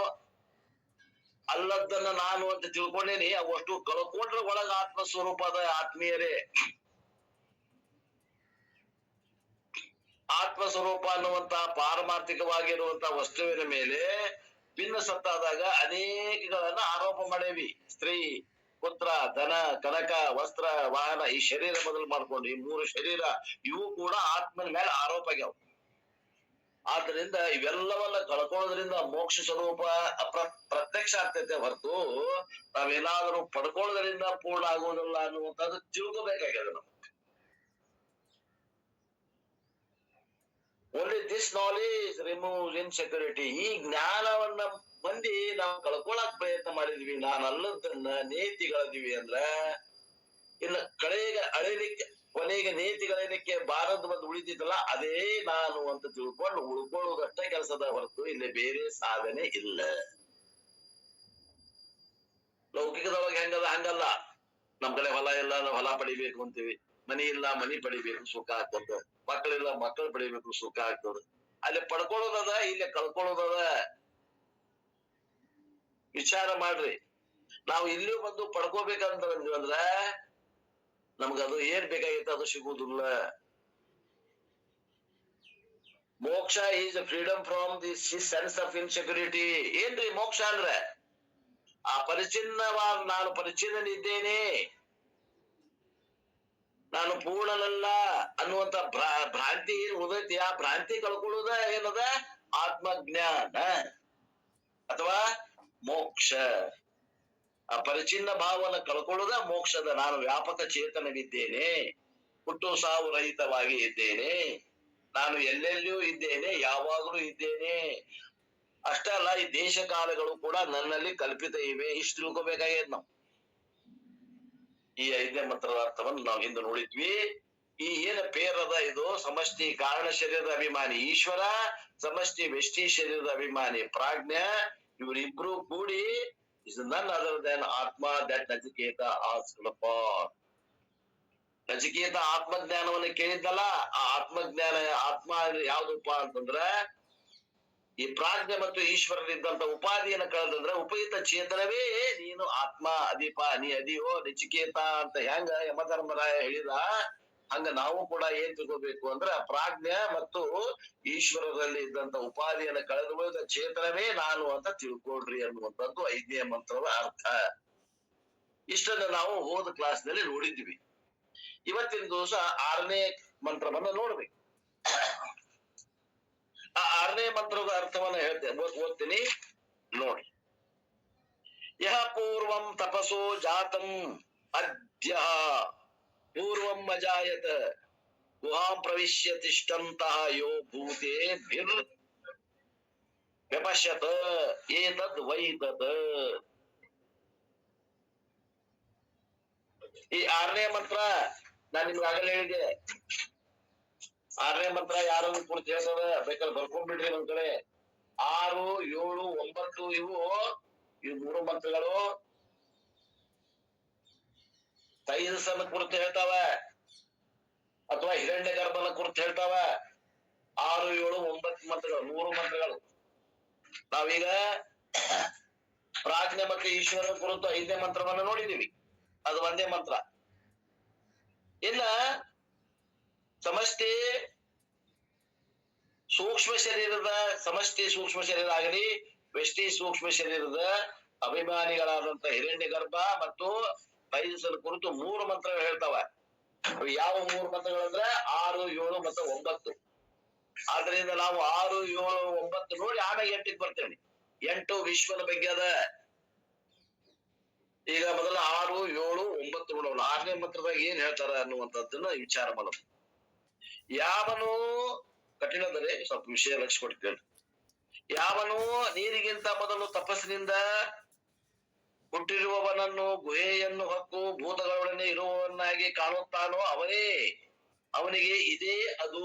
Speaker 1: ಅಲ್ಲದನ್ನ ನಾನು ಅಂತ ತಿಳ್ಕೊಂಡೇನಿ, ಅವಷ್ಟು ಕಳ್ಕೊಂಡ್ರೆ ಒಳಗ ಆತ್ಮ ಸ್ವರೂಪ ಅದ. ಆತ್ಮೀಯರೇ, ಆತ್ಮ ಸ್ವರೂಪ ಅನ್ನುವಂತ ಪಾರಮಾರ್ಥಿಕವಾಗಿರುವಂತ ವಸ್ತುವಿನ ಮೇಲೆ ಭಿನ್ನ ಸತ್ತಾದಾಗ ಅನೇಕಗಳನ್ನ ಆರೋಪ ಮಾಡೇವಿ. ಸ್ತ್ರೀ, ಪುತ್ರ, ಧನ, ಕನಕ, ವಸ್ತ್ರ, ವಾಹನ, ಈ ಶರೀರ ಮೊದಲು ಮಾಡ್ಕೊಂಡು ಈ 3 ಶರೀರ ಇವು ಕೂಡ ಆತ್ಮನ ಮೇಲೆ ಆರೋಪ ಆಗ್ಯಾವ. ಆದ್ರಿಂದ ಇವೆಲ್ಲವನ್ನ ಕಳ್ಕೊಳ್ಳೋದ್ರಿಂದ ಮೋಕ್ಷ ಸ್ವರೂಪ ಪ್ರತ್ಯಕ್ಷ ಆಗ್ತೈತೆ ಹೊರತು ನಾವೇನಾದ್ರೂ ಪಡ್ಕೊಳ್ಳೋದ್ರಿಂದ ಪೂರ್ಣ ಆಗುವುದಿಲ್ಲ ಅನ್ನುವಂಥದ್ದು ತಿಳ್ಕೋಬೇಕಾಗ್ಯದ ನಾವು. Only this knowledge removes insecurity. ಈ ಜ್ಞಾನವನ್ನ ಮಂದಿ ನಾವು ಕಳ್ಕೊಳಕ್ ಪ್ರಯತ್ನ ಮಾಡಿದ್ವಿ. ನಾನು ಅಲ್ಲದನ್ನ ನೇತಿಗಳಿದೀವಿ ಅಂದ್ರ ಇಲ್ಲ ಕಳೆಗೆ ಅಳಿಲಿಕ್ಕೆ, ಕೊನೆಗೆ ನೇತಿಗಳೇನಕ್ಕೆ ಬಾರದ್ ಬಂದು ಉಳಿದಿದ್ದಲ್ಲ ಅದೇ ನಾನು ಅಂತ ತಿಳ್ಕೊಂಡು ಉಳ್ಕೊಳ್ಳೋದಷ್ಟೇ ಕೆಲಸದ ಹೊರತು ಇಲ್ಲಿ ಬೇರೆ ಸಾಧನೆ ಇಲ್ಲ. ಲೌಕಿಕದೊಳಗೆ ಹೆಂಗದ ಹಂಗಲ್ಲ. ನಮ್ ಕಡೆ ಹೊಲ ಇಲ್ಲ, ನಾವು ಹೊಲ ಪಡಿಬೇಕು ಅಂತೀವಿ. ಮನಿ ಇಲ್ಲ, ಮನಿ ಪಡಿಬೇಕು, ಸುಖ ಆಗ್ತದ. ಮಕ್ಕಳಿಲ್ಲ, ಮಕ್ಕಳು ಪಡಿಬೇಕು, ಸುಖ ಆಗ್ತದ. ಅಲ್ಲಿ ಪಡ್ಕೊಳ್ಳೋದದ, ಇಲ್ಲಿ ಕಳ್ಕೊಳ್ಳೋದದ. ವಿಚಾರ ಮಾಡ್ರಿ. ನಾವು ಇಲ್ಲೂ ಬಂದು ಪಡ್ಕೋಬೇಕಂತ ಅಂದ್ರ ನಮ್ಗದು ಏನ್ ಬೇಕಾಗಿತ್ತು ಅದು ಸಿಗುವುದಿಲ್ಲ. ಮೋಕ್ಷ is freedom from this sense of insecurity. ಏನ್ರಿ ಮೋಕ್ಷ ಅಂದ್ರೆ? ಆ ಪರಿಚ್ಛಿನ್ನವಾದ ನಾನು ಪರಿಚ್ಛಿನ್ನನಿದ್ದೇನೆ, ನಾನು ಪೂರ್ಣನಲ್ಲ ಅನ್ನುವಂತ ಭ್ರಾಂತಿ ಏನ್ ಉದೈತಿ, ಆ ಭ್ರಾಂತಿ ಕಳ್ಕೊಳ್ಳುವುದ ಏನದ? ಆತ್ಮಜ್ಞಾನ ಅಥವಾ ಮೋಕ್ಷ. ಆ ಪರಿಚ್ಛಿನ್ನ ಭಾವವನ್ನು ಕಳ್ಕೊಳ್ಳುವುದ ಮೋಕ್ಷದ. ನಾನು ವ್ಯಾಪಕ ಚೇತನವಿದ್ದೇನೆ, ಹುಟ್ಟು ಸಾವು ರಹಿತವಾಗಿ ಇದ್ದೇನೆ, ನಾನು ಎಲ್ಲೆಲ್ಲಿಯೂ ಇದ್ದೇನೆ, ಯಾವಾಗಲೂ ಇದ್ದೇನೆ. ಅಷ್ಟೇ ಅಲ್ಲ, ಈ ದೇಶ ಕಾಲಗಳು ಕೂಡ ನನ್ನಲ್ಲಿ ಕಲ್ಪಿತ ಇವೆ. ಇಷ್ಟು ತಿಳ್ಕೋಬೇಕಾಗ್ಯದ ನಾವು. ಈ 5ನೇ ಮಂತ್ರದ ಅರ್ಥವನ್ನು ನಾವು ಹಿಂದೆ ನೋಡಿದ್ವಿ. ಈ ಏನ ಪೇರದ ಇದು ಸಮಷ್ಟಿ ಕಾರಣ ಶರೀರದ ಅಭಿಮಾನಿ ಈಶ್ವರ, ಸಮಷ್ಟಿ ವ್ಯಷ್ಟಿ ಶರೀರದ ಅಭಿಮಾನಿ ಪ್ರಾಜ್ಞ, ಇವರಿಬ್ರು ಕೂಡಿ is none other than atma that Nachiketa asked for. Nachiketa ಆತ್ಮಜ್ಞಾನವನ್ನು ಕೇಳಿದ್ದಲ್ಲ, ಆ ಆತ್ಮಜ್ಞಾನ ಆತ್ಮ ಯಾವ್ದಪ್ಪ ಅಂತಂದ್ರ ಈ ಪ್ರಾಜ್ಞೆ ಮತ್ತು ಈಶ್ವರನಿದ್ದಂತ ಉಪಾಧಿಯನ್ನು ಕಳೆದಂದ್ರೆ ಉಪಯುಕ್ತ ಚೇತನವೇ ನೀನು ಆತ್ಮ ಅದೀಪ, ನೀ ಅದಿಯೋ ನಚಿಕೇತ ಅಂತ ಹೆಂಗ ಯಮಧರ್ಮರಾಯ ಹೇಳಿದ ಹಂಗ ನಾವು ಕೂಡ ಏನ್ ತಿಳ್ಕೋಬೇಕು ಅಂದ್ರೆ ಪ್ರಾಜ್ಞೆ ಮತ್ತು ಈಶ್ವರರಲ್ಲಿ ಇದ್ದಂತ ಉಪಾಧಿಯನ್ನು ಕಳೆದುಕೊಳ್ಳುವ ಚೇತನವೇ ನಾನು ಅಂತ ತಿಳ್ಕೊಳ್ರಿ ಅನ್ನುವಂಥದ್ದು 5ನೇ ಮಂತ್ರದ ಅರ್ಥ. ಇಷ್ಟನ್ನ ನಾವು ಹೋದ ಕ್ಲಾಸ್ ನಲ್ಲಿ ನೋಡಿದ್ವಿ. ಇವತ್ತಿನ ದಿವಸ 6ನೇ ಮಂತ್ರವನ್ನ ನೋಡ್ಬೇಕು. ಆ 6ನೇ ಮಂತ್ರದ ಅರ್ಥವನ್ನ ಹೇಳ್ತೇನೆ, ಓದ್ತೀನಿ ನೋಡಿ. ಯಹ ಪೂರ್ವಂ ತಪಸೋ ಜಾತಂ ಅದ್ಯ ಪೂರ್ವಂ ಅಜಾಯತ ಗುಹಾಂ ಪ್ರವಿಶ್ಯ ತಿಷ್ಟಂತಹ ಯೋ ಭೂತೆ ವ್ಯಪಶ್ಯತ ಏತದ್ ವೈತತ್. ಈ 6ನೇ ಮಂತ್ರ ನಾನು ನಿಮ್ಗೆ ಆಗಲೇ ಹೇಳಿದೆ. 6ನೇ ಮಂತ್ರ ಯಾರನ್ನು ಕುರಿತು ಹೇಳ್ತದ ಬೇಕಾದ್ರೆ ಬರ್ಕೊಂಡ್ಬಿಡ್ರಿ ನಮ್ ಕಡೆ. 6, 7, 9 ಇವು 3 ಮಂತ್ರಗಳು ತೈಜಸನ ಕುರಿತು ಹೇಳ್ತಾವ ಅಥವಾ ಹಿರಣ್ಯ ಗರ್ಭನ ಕುರಿತು ಹೇಳ್ತಾವ. 6, 7, 9 ಮಂತ್ರಗಳು 3 ಮಂತ್ರಗಳು. ನಾವೀಗ ಪ್ರಾಜ್ಞೆ ಮತ್ತೆ ಈಶ್ವರನ ಕುರಿತು 5ನೇ ಮಂತ್ರವನ್ನು ನೋಡಿದೀವಿ. ಅದು ಒಂದೇ ಮಂತ್ರ. ಇನ್ನ ಸಮಷ್ಟಿ ಸೂಕ್ಷ್ಮ ಶರೀರದ ಸಮಷ್ಟಿ ಸೂಕ್ಷ್ಮ ಶರೀರ ಆಗಲಿ, ವ್ಯಷ್ಟಿ ಸೂಕ್ಷ್ಮ ಶರೀರದ ಅಭಿಮಾನಿಗಳಾದಂತ ಹಿರಣ್ಯ ಗರ್ಭ ಮತ್ತು ತೈಜಸನ ಕುರಿತು 3 ಮಂತ್ರಗಳು ಹೇಳ್ತಾವ. ಯಾವ 3 ಮಂತ್ರಗಳಂದ್ರೆ 6, 7 ಮತ್ತು 9. ಆದ್ರಿಂದ ನಾವು 6, 7, 9 ನೋಡಿ ಆಮೇಲೆ 8ಕ್ಕೆ ಬರ್ತೇವೆ. 8 ವಿಶ್ವನ ಬಗ್ಗೆ ಅದ. ಈಗ ಮೊದಲ 6, 7, 9 ನೋಡೋಣ. 6ನೇ ಮಂತ್ರದಾಗ ಏನ್ ಹೇಳ್ತಾರ ಅನ್ನುವಂಥದ್ದನ್ನ ವಿಚಾರ ಮಾಡೋದು. ಯಾವನು ಕಠಿಣದರೆ ಸ್ವಲ್ಪ ವಿಷಯ ಲಕ್ಷ್ಯ ಕೊಡ್ತೇನೆ. ಯಾವನು ನೀರಿಗಿಂತ ಮೊದಲು ತಪಸ್ಸಿನಿಂದ ಹುಟ್ಟಿರುವವನನ್ನು ಗುಹೆಯನ್ನು ಹೊಕ್ಕು ಭೂತಗಳೊಡನೆ ಇರುವವನ್ನಾಗಿ ಕಾಣುತ್ತಾನೋ ಅವನಿಗೆ ಇದೇ ಅದು.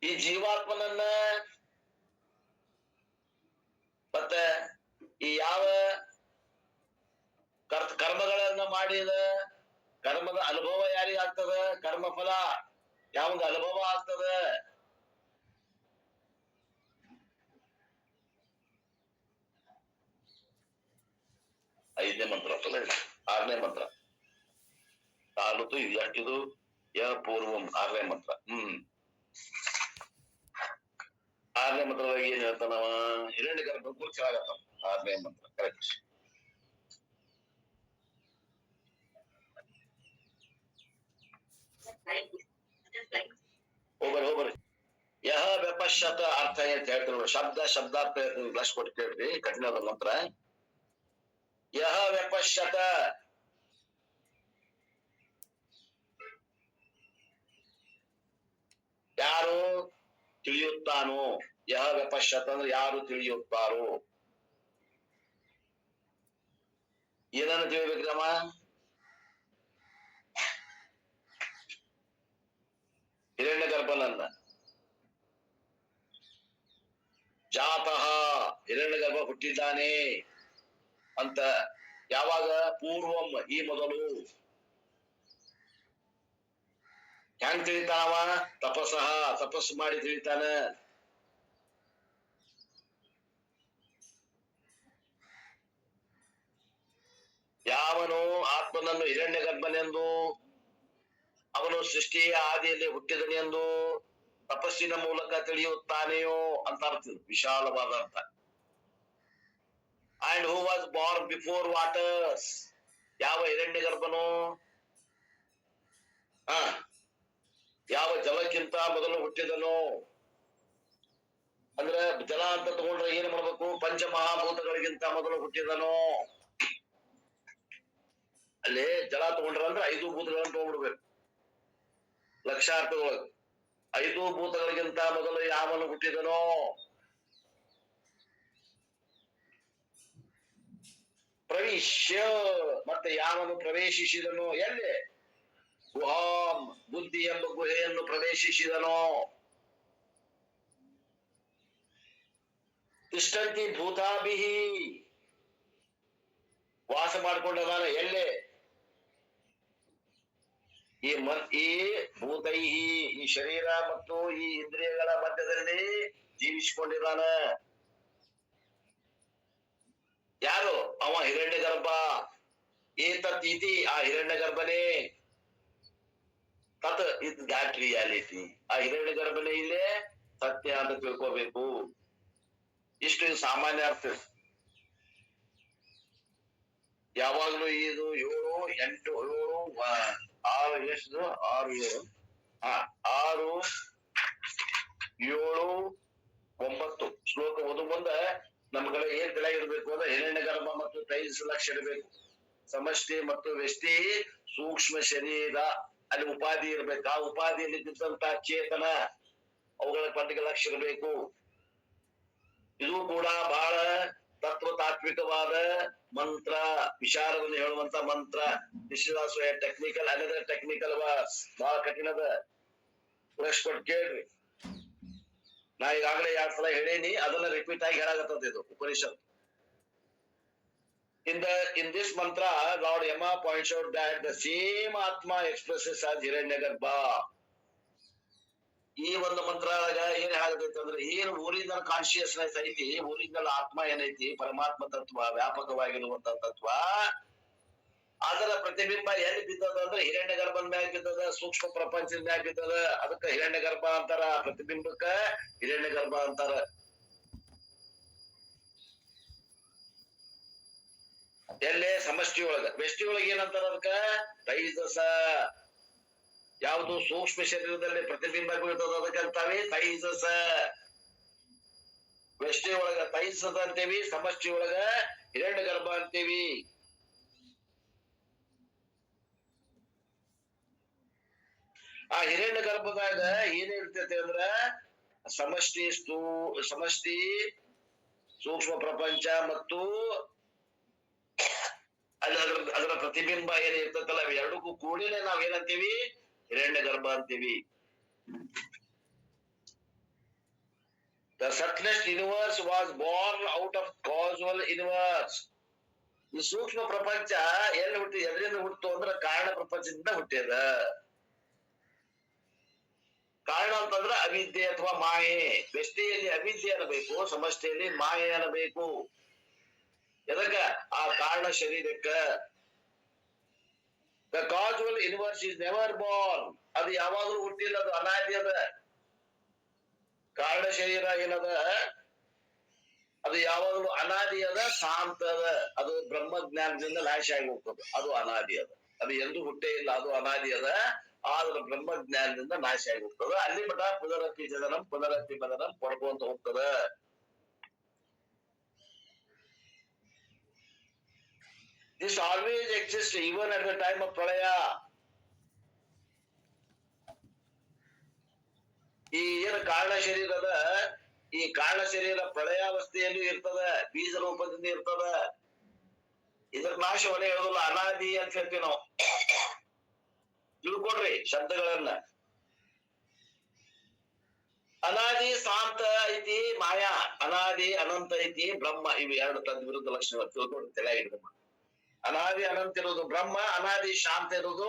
Speaker 1: ಈ ಜೀವಾತ್ಮನನ್ನ ಮತ್ತೆ ಈ ಯಾವ ಕರ್ಮಗಳನ್ನ ಮಾಡಿದ ಕರ್ಮದ ಅನುಭವ ಯಾರಿಗಾಗ್ತದ, ಕರ್ಮ ಫಲ ಯಾವಾಗ ಅನುಭವ ಆಗ್ತದ, ಐದನೇ ಮಂತ್ರ ಫಲ. 6ನೇ ಮಂತ್ರ ತಾಲೂಕು ಇದು ಯಾಕಿದು ಪೂರ್ವಂ 6ನೇ ಮಂತ್ರ. 6ನೇ ಮಂತ್ರದಾಗ ಏನ್ ಹೇಳ್ತಾನವ? ಹಿರಣ್ಯ ಗರ್ಭ ಕುರಿತು ಹೇಳಾಗತ್ತ 6ನೇ ಮಂತ್ರ. ಕರೆಕ್ಟ್. ಹೋಗ್ಬರಿ. ಯಹ ವ್ಯಪಶ್ಯತ ಅರ್ಥ ಅಂತ ಹೇಳ್ತಿರೋ ಶಬ್ದಾರ್ಥ ಲಕ್ಷ ಕೊಟ್ಟು ಕೇಳ್ರಿ. ಕಠಿಣದ ಮಂತ್ರ. ಯಹ ವ್ಯಪಶ್ಯತ ಯಾರು ತಿಳಿಯುತ್ತಾನೋ, ಯಹ ವ್ಯಪಶ್ಯತ ಅಂದ್ರೆ ಯಾರು ತಿಳಿಯುತ್ತಾರೋ. ಏನನ್ನು ತಿಳಿಬೇಕ್ರಮ್ಮ? ಹಿರಣ್ಯ ಗರ್ಭನನ್ನ. ಜಾತಃ ಹಿರಣ್ಯ ಗರ್ಭ ಹುಟ್ಟಿದ್ದಾನೆ ಅಂತ ಯಾವಾಗ? ಪೂರ್ವಂ ಈ ಮೊದಲು. ಹೆಂಗ್ ತಿಳಿತಾನವ? ತಪಸ್ಸು ಮಾಡಿ ತಿಳಿತಾನ. ಯಾವನು ಆತ್ಮನನ್ನು ಹಿರಣ್ಯ ಗರ್ಭನೆಂದು ಅವನು ಸೃಷ್ಟಿಯ ಆದಿಯಲ್ಲಿ ಹುಟ್ಟಿದನೆಂದು ತಪಸ್ಸಿನ ಮೂಲಕ ತಿಳಿಯುತ್ತಾನೆಯೋ ಅಂತ ಅರ್ಥ. ವಿಶಾಲವಾದ ಅರ್ಥ. And who was born before waters. ಯಾವ ಹಿರಣ್ಯ ಗರ್ಭನು ಯಾವ ಜಲಕ್ಕಿಂತ ಮೊದಲು ಹುಟ್ಟಿದನೋ. ಅಂದ್ರೆ ಜಲ ಅಂತ ತಗೊಂಡ್ರೆ ಏನ್ ಮಾಡ್ಬೇಕು? ಪಂಚಮಹಾಭೂತಗಳಿಗಿಂತ ಮೊದಲು ಹುಟ್ಟಿದನೋ. ಅಲ್ಲಿ ಜಲ ತಗೊಂಡ್ರ ಅಂದ್ರೆ 5 ಭೂತಗಳನ್ನ ತಗೊಂಡ್ಬಿಡ್ಬೇಕು ಲಕ್ಷಾರ್ಥದೊಳಗೆ. 5 ಭೂತಗಳಿಗಿಂತ ಮೊದಲು ಯಾವನು ಹುಟ್ಟಿದನೋ. ಪ್ರವೇಶ್ಯ ಮತ್ತೆ ಯಾವನು ಪ್ರವೇಶಿಸಿದನೋ. ಎಲ್ಲಿ? ಗುಹಾಂ ಬುದ್ಧಿ ಎಂಬ ಗುಹೆಯನ್ನು ಪ್ರವೇಶಿಸಿದನೋ. ತಿಷ್ಟಂತಿ ಭೂತಾಭಿಹಿ ವಾಸ ಮಾಡಿಕೊಂಡದಾನ. ಎಲ್ಲೇ? ಈ ಭೂತೈಹಿ ಈ ಶರೀರ ಮತ್ತು ಈ ಇಂದ್ರಿಯಗಳ ಮಧ್ಯದಲ್ಲಿ ಜೀವಿಸಿಕೊಂಡಿದ್ದಾನ. ಯಾರು? ಅವ ಹಿರಣ್ಯ ಗರ್ಭ. ಏತತ್ ಇತಿ ಆ ಹಿರಣ್ಯ ಗರ್ಭನೇ. ತತ್ ಇಟ್ ದ್ಯಾಟ್ ರಿಯಾಲಿಟಿ. ಆ ಹಿರಣ್ಯ ಗರ್ಭನೇ ಇಲ್ಲೇ ಸತ್ಯ ಅಂತ ತಿಳ್ಕೋಬೇಕು. ಇಷ್ಟು ಸಾಮಾನ್ಯ ಅರ್ಥ. ಯಾವಾಗ್ಲೂ ಇದು 7, 8, 7, 6 ಎಷ್ಟು? 6, 7 6, 7, 9 ಶ್ಲೋಕ ಓದು ಮುಂದೆ ನಮ್ಗಳ ಏನ್ ತಿಳಿಯಾಗಿರ್ಬೇಕು ಅಂದ್ರೆ ಹಿರಣ್ಯ ಗರ್ಭ ಮತ್ತು ತೈಜಸ ಲಕ್ಷ ಇರಬೇಕು. ಸಮಷ್ಟಿ ಮತ್ತು ವ್ಯಷ್ಟಿ ಸೂಕ್ಷ್ಮ ಶರೀರ ಅಲ್ಲಿ ಉಪಾಧಿ ಇರ್ಬೇಕು. ಆ ಉಪಾಧಿಯಲ್ಲಿ ಇದ್ದಂತ ಚೇತನ ಅವುಗಳ ಪಟ್ಟಿಗೆ ಲಕ್ಷ್ಯ ಇರಬೇಕು. ಇದು ಕೂಡ ಬಹಳ ತಾತ್ವಿಕವಾದ ಮಂತ್ರ, ವಿಚಾರವನ್ನು ಹೇಳುವಂತ ಮಂತ್ರ. This is also technical, another technical ಬಹಳ ಕಠಿಣದ. ಕೊಟ್ಟು ಕೇಳ್ರಿ. ನಾ ಈಗಾಗಲೇ 2 ಸಲ ಹೇಳೀನಿ, ಅದನ್ನ ರಿಪೀಟ್ ಆಗಿ ಹೇಳಾಗತ್ತದ ಇದು Upanishad. In this mantra, Lord Yama points out that the same Atma expresses as Hiranyagarbha. ಈ ಒಂದು ಮಂತ್ರದಾಗ ಏನ್ ಆಗತೈತಿ ಅಂದ್ರೆ ಏನ್ ಓರಿಜಿನಲ್ ಕಾನ್ಶಿಯಸ್ನೆಸ್ ಐತಿ, ಓರಿಜಿನಲ್ ಆತ್ಮ ಏನೈತಿ, ಪರಮಾತ್ಮ ತತ್ವ, ವ್ಯಾಪಕವಾಗಿರುವಂತ ತತ್ವ, ಅದರ ಪ್ರತಿಬಿಂಬ ಎಲ್ಲಿ ಬಿದ್ದದ ಅಂದ್ರೆ ಹಿರಣ್ಯ ಗರ್ಭದ ಮ್ಯಾಗ ಬಿದ್ದದ, ಸೂಕ್ಷ್ಮ ಪ್ರಪಂಚದ ಮ್ಯಾಗ ಬಿದ್ದದ. ಅದಕ್ಕ ಹಿರಣ್ಯ ಗರ್ಭ ಅಂತಾರ, ಪ್ರತಿಬಿಂಬಕ್ಕ ಹಿರಣ್ಯ ಗರ್ಭ ಅಂತಾರ. ಎಲ್ಲೇ ಸಮಷ್ಟಿ ಒಳಗ. ವ್ಯಷ್ಟಿ ಒಳಗ ಏನಂತಾರ ಅದಕ್ಕ? ತೈಜಸ. ಯಾವುದು ಸೂಕ್ಷ್ಮ ಶರೀರದಲ್ಲಿ ಪ್ರತಿಬಿಂಬ ಬೀಳ್ತದ ಅದಕ್ಕಂತಾವೆ ತೈಜಸ. ವ್ಯಷ್ಟಿ ಒಳಗ ತೈಜಸ ಅಂತೇವಿ, ಸಮಷ್ಟಿ ಒಳಗ ಹಿರಣ್ಯ ಗರ್ಭ ಅಂತೇವಿ. ಆ ಹಿರಣ್ಯ ಗರ್ಭದಾಗ ಏನ್ ಇರ್ತೈತಿ ಅಂದ್ರ ಸಮಷ್ಟಿ ಸೂಕ್ಷ್ಮ ಪ್ರಪಂಚ ಮತ್ತು ಅದರ ಪ್ರತಿಬಿಂಬ ಏನ್ ಇರ್ತೈತಲ್ಲ, ಅವ್ ಎರಡಕ್ಕೂ ಕೂಡಿನೇ ನಾವ್ ಏನಂತೀವಿ? ಹಿರಣ್ಯ ಗರ್ಭ ಅಂತೀವಿ. The subtlest universe was born out of causal universe. ಈ ಸೂಕ್ಷ್ಮ ಪ್ರಪಂಚ ಎಲ್ಲಿ ಹುಟ್ಟಿ, ಎದರಿಂದ ಹುಟ್ಟಿತು ಅಂದ್ರೆ ಕಾರಣ ಪ್ರಪಂಚದಿಂದ ಹುಟ್ಟ್ಯದ. ಕಾರಣ ಅಂತಂದ್ರ ಅವಿದ್ಯೆ ಅಥವಾ ಮಾಯೆ. ವ್ಯಷ್ಟಿಯಲ್ಲಿ ಅವಿದ್ಯೆ ಅನ್ನಬೇಕು, ಸಮಷ್ಟಿಯಲ್ಲಿ ಮಾಯೆ ಅನ್ನಬೇಕು. ಎದಕ್ಕ? ಆ ಕಾರಣ ಶರೀರಕ್ಕ. The causal universe is never born. ಅದು ಯಾವಾಗಲೂ ಹುಟ್ಟಿಲ್ಲ, ಅದು ಅನಾದಿ ಅದ. ಕಾರಣ ಶರೀರ ಏನದ, ಅದು ಯಾವಾಗಲೂ ಅನಾದಿ ಅದ, ಶಾಂತ ಅದ. ಅದು ಬ್ರಹ್ಮಜ್ಞಾನದಿಂದ ನಾಶ ಆಗಿ ಹೋಗ್ತದೆ, ಅದು ಅನಾದಿ ಅದ. ಅದು ಎಂದು ಹುಟ್ಟೇ ಇಲ್ಲ, ಅದು ಅನಾದಿ ಅದ. ಆದ್ರೆ ಬ್ರಹ್ಮಜ್ಞಾನದಿಂದ ನಾಶ ಆಗಿ ಹೋಗ್ತದ. ಅಲ್ಲಿ ಮಠ ಪುನರಪಿ ಜನನಂ ಪುನರಪಿ ಮನನಂ ಪಡ್ಕೊಂತ ಹೋಗ್ತದ. This always exists even at the time of pralaya. ಈ ಏನು ಕಾರಣ ಶರೀರ ಅದ, ಈ ಕಾರಣ ಶರೀರ ಪ್ರಳಯಾವಸ್ಥೆಯಲ್ಲೂ ಇರ್ತದ, ಬೀಜ ರೂಪದಿಂದ ಇರ್ತದ. ಇದ್ರ ನಾಶ ಒಲೆ ಹೇಳೋದಿಲ್ಲ, ಅನಾದಿ ಅಂತ ಹೇಳ್ತೀವಿ ನಾವು. ತಿಳ್ಕೊಡ್ರಿ ಶಬ್ದಗಳನ್ನ. ಅನಾದಿ ಶಾಂತ ಐತಿ ಮಾಯಾ, ಅನಾದಿ ಅನಂತ ಐತಿ ಬ್ರಹ್ಮ. ಇವು ಎರಡು ತದ್ ವಿರುದ್ಧ ಲಕ್ಷಣಗಳು ತಿಳ್ಕೊಡ್ರಿ, ತಲೆ ಹಿಡಿದು. ಅನಾದಿ ಅನಂತ ಇರೋದು ಬ್ರಹ್ಮ, ಅನಾದಿ ಶಾಂತ ಇರೋದು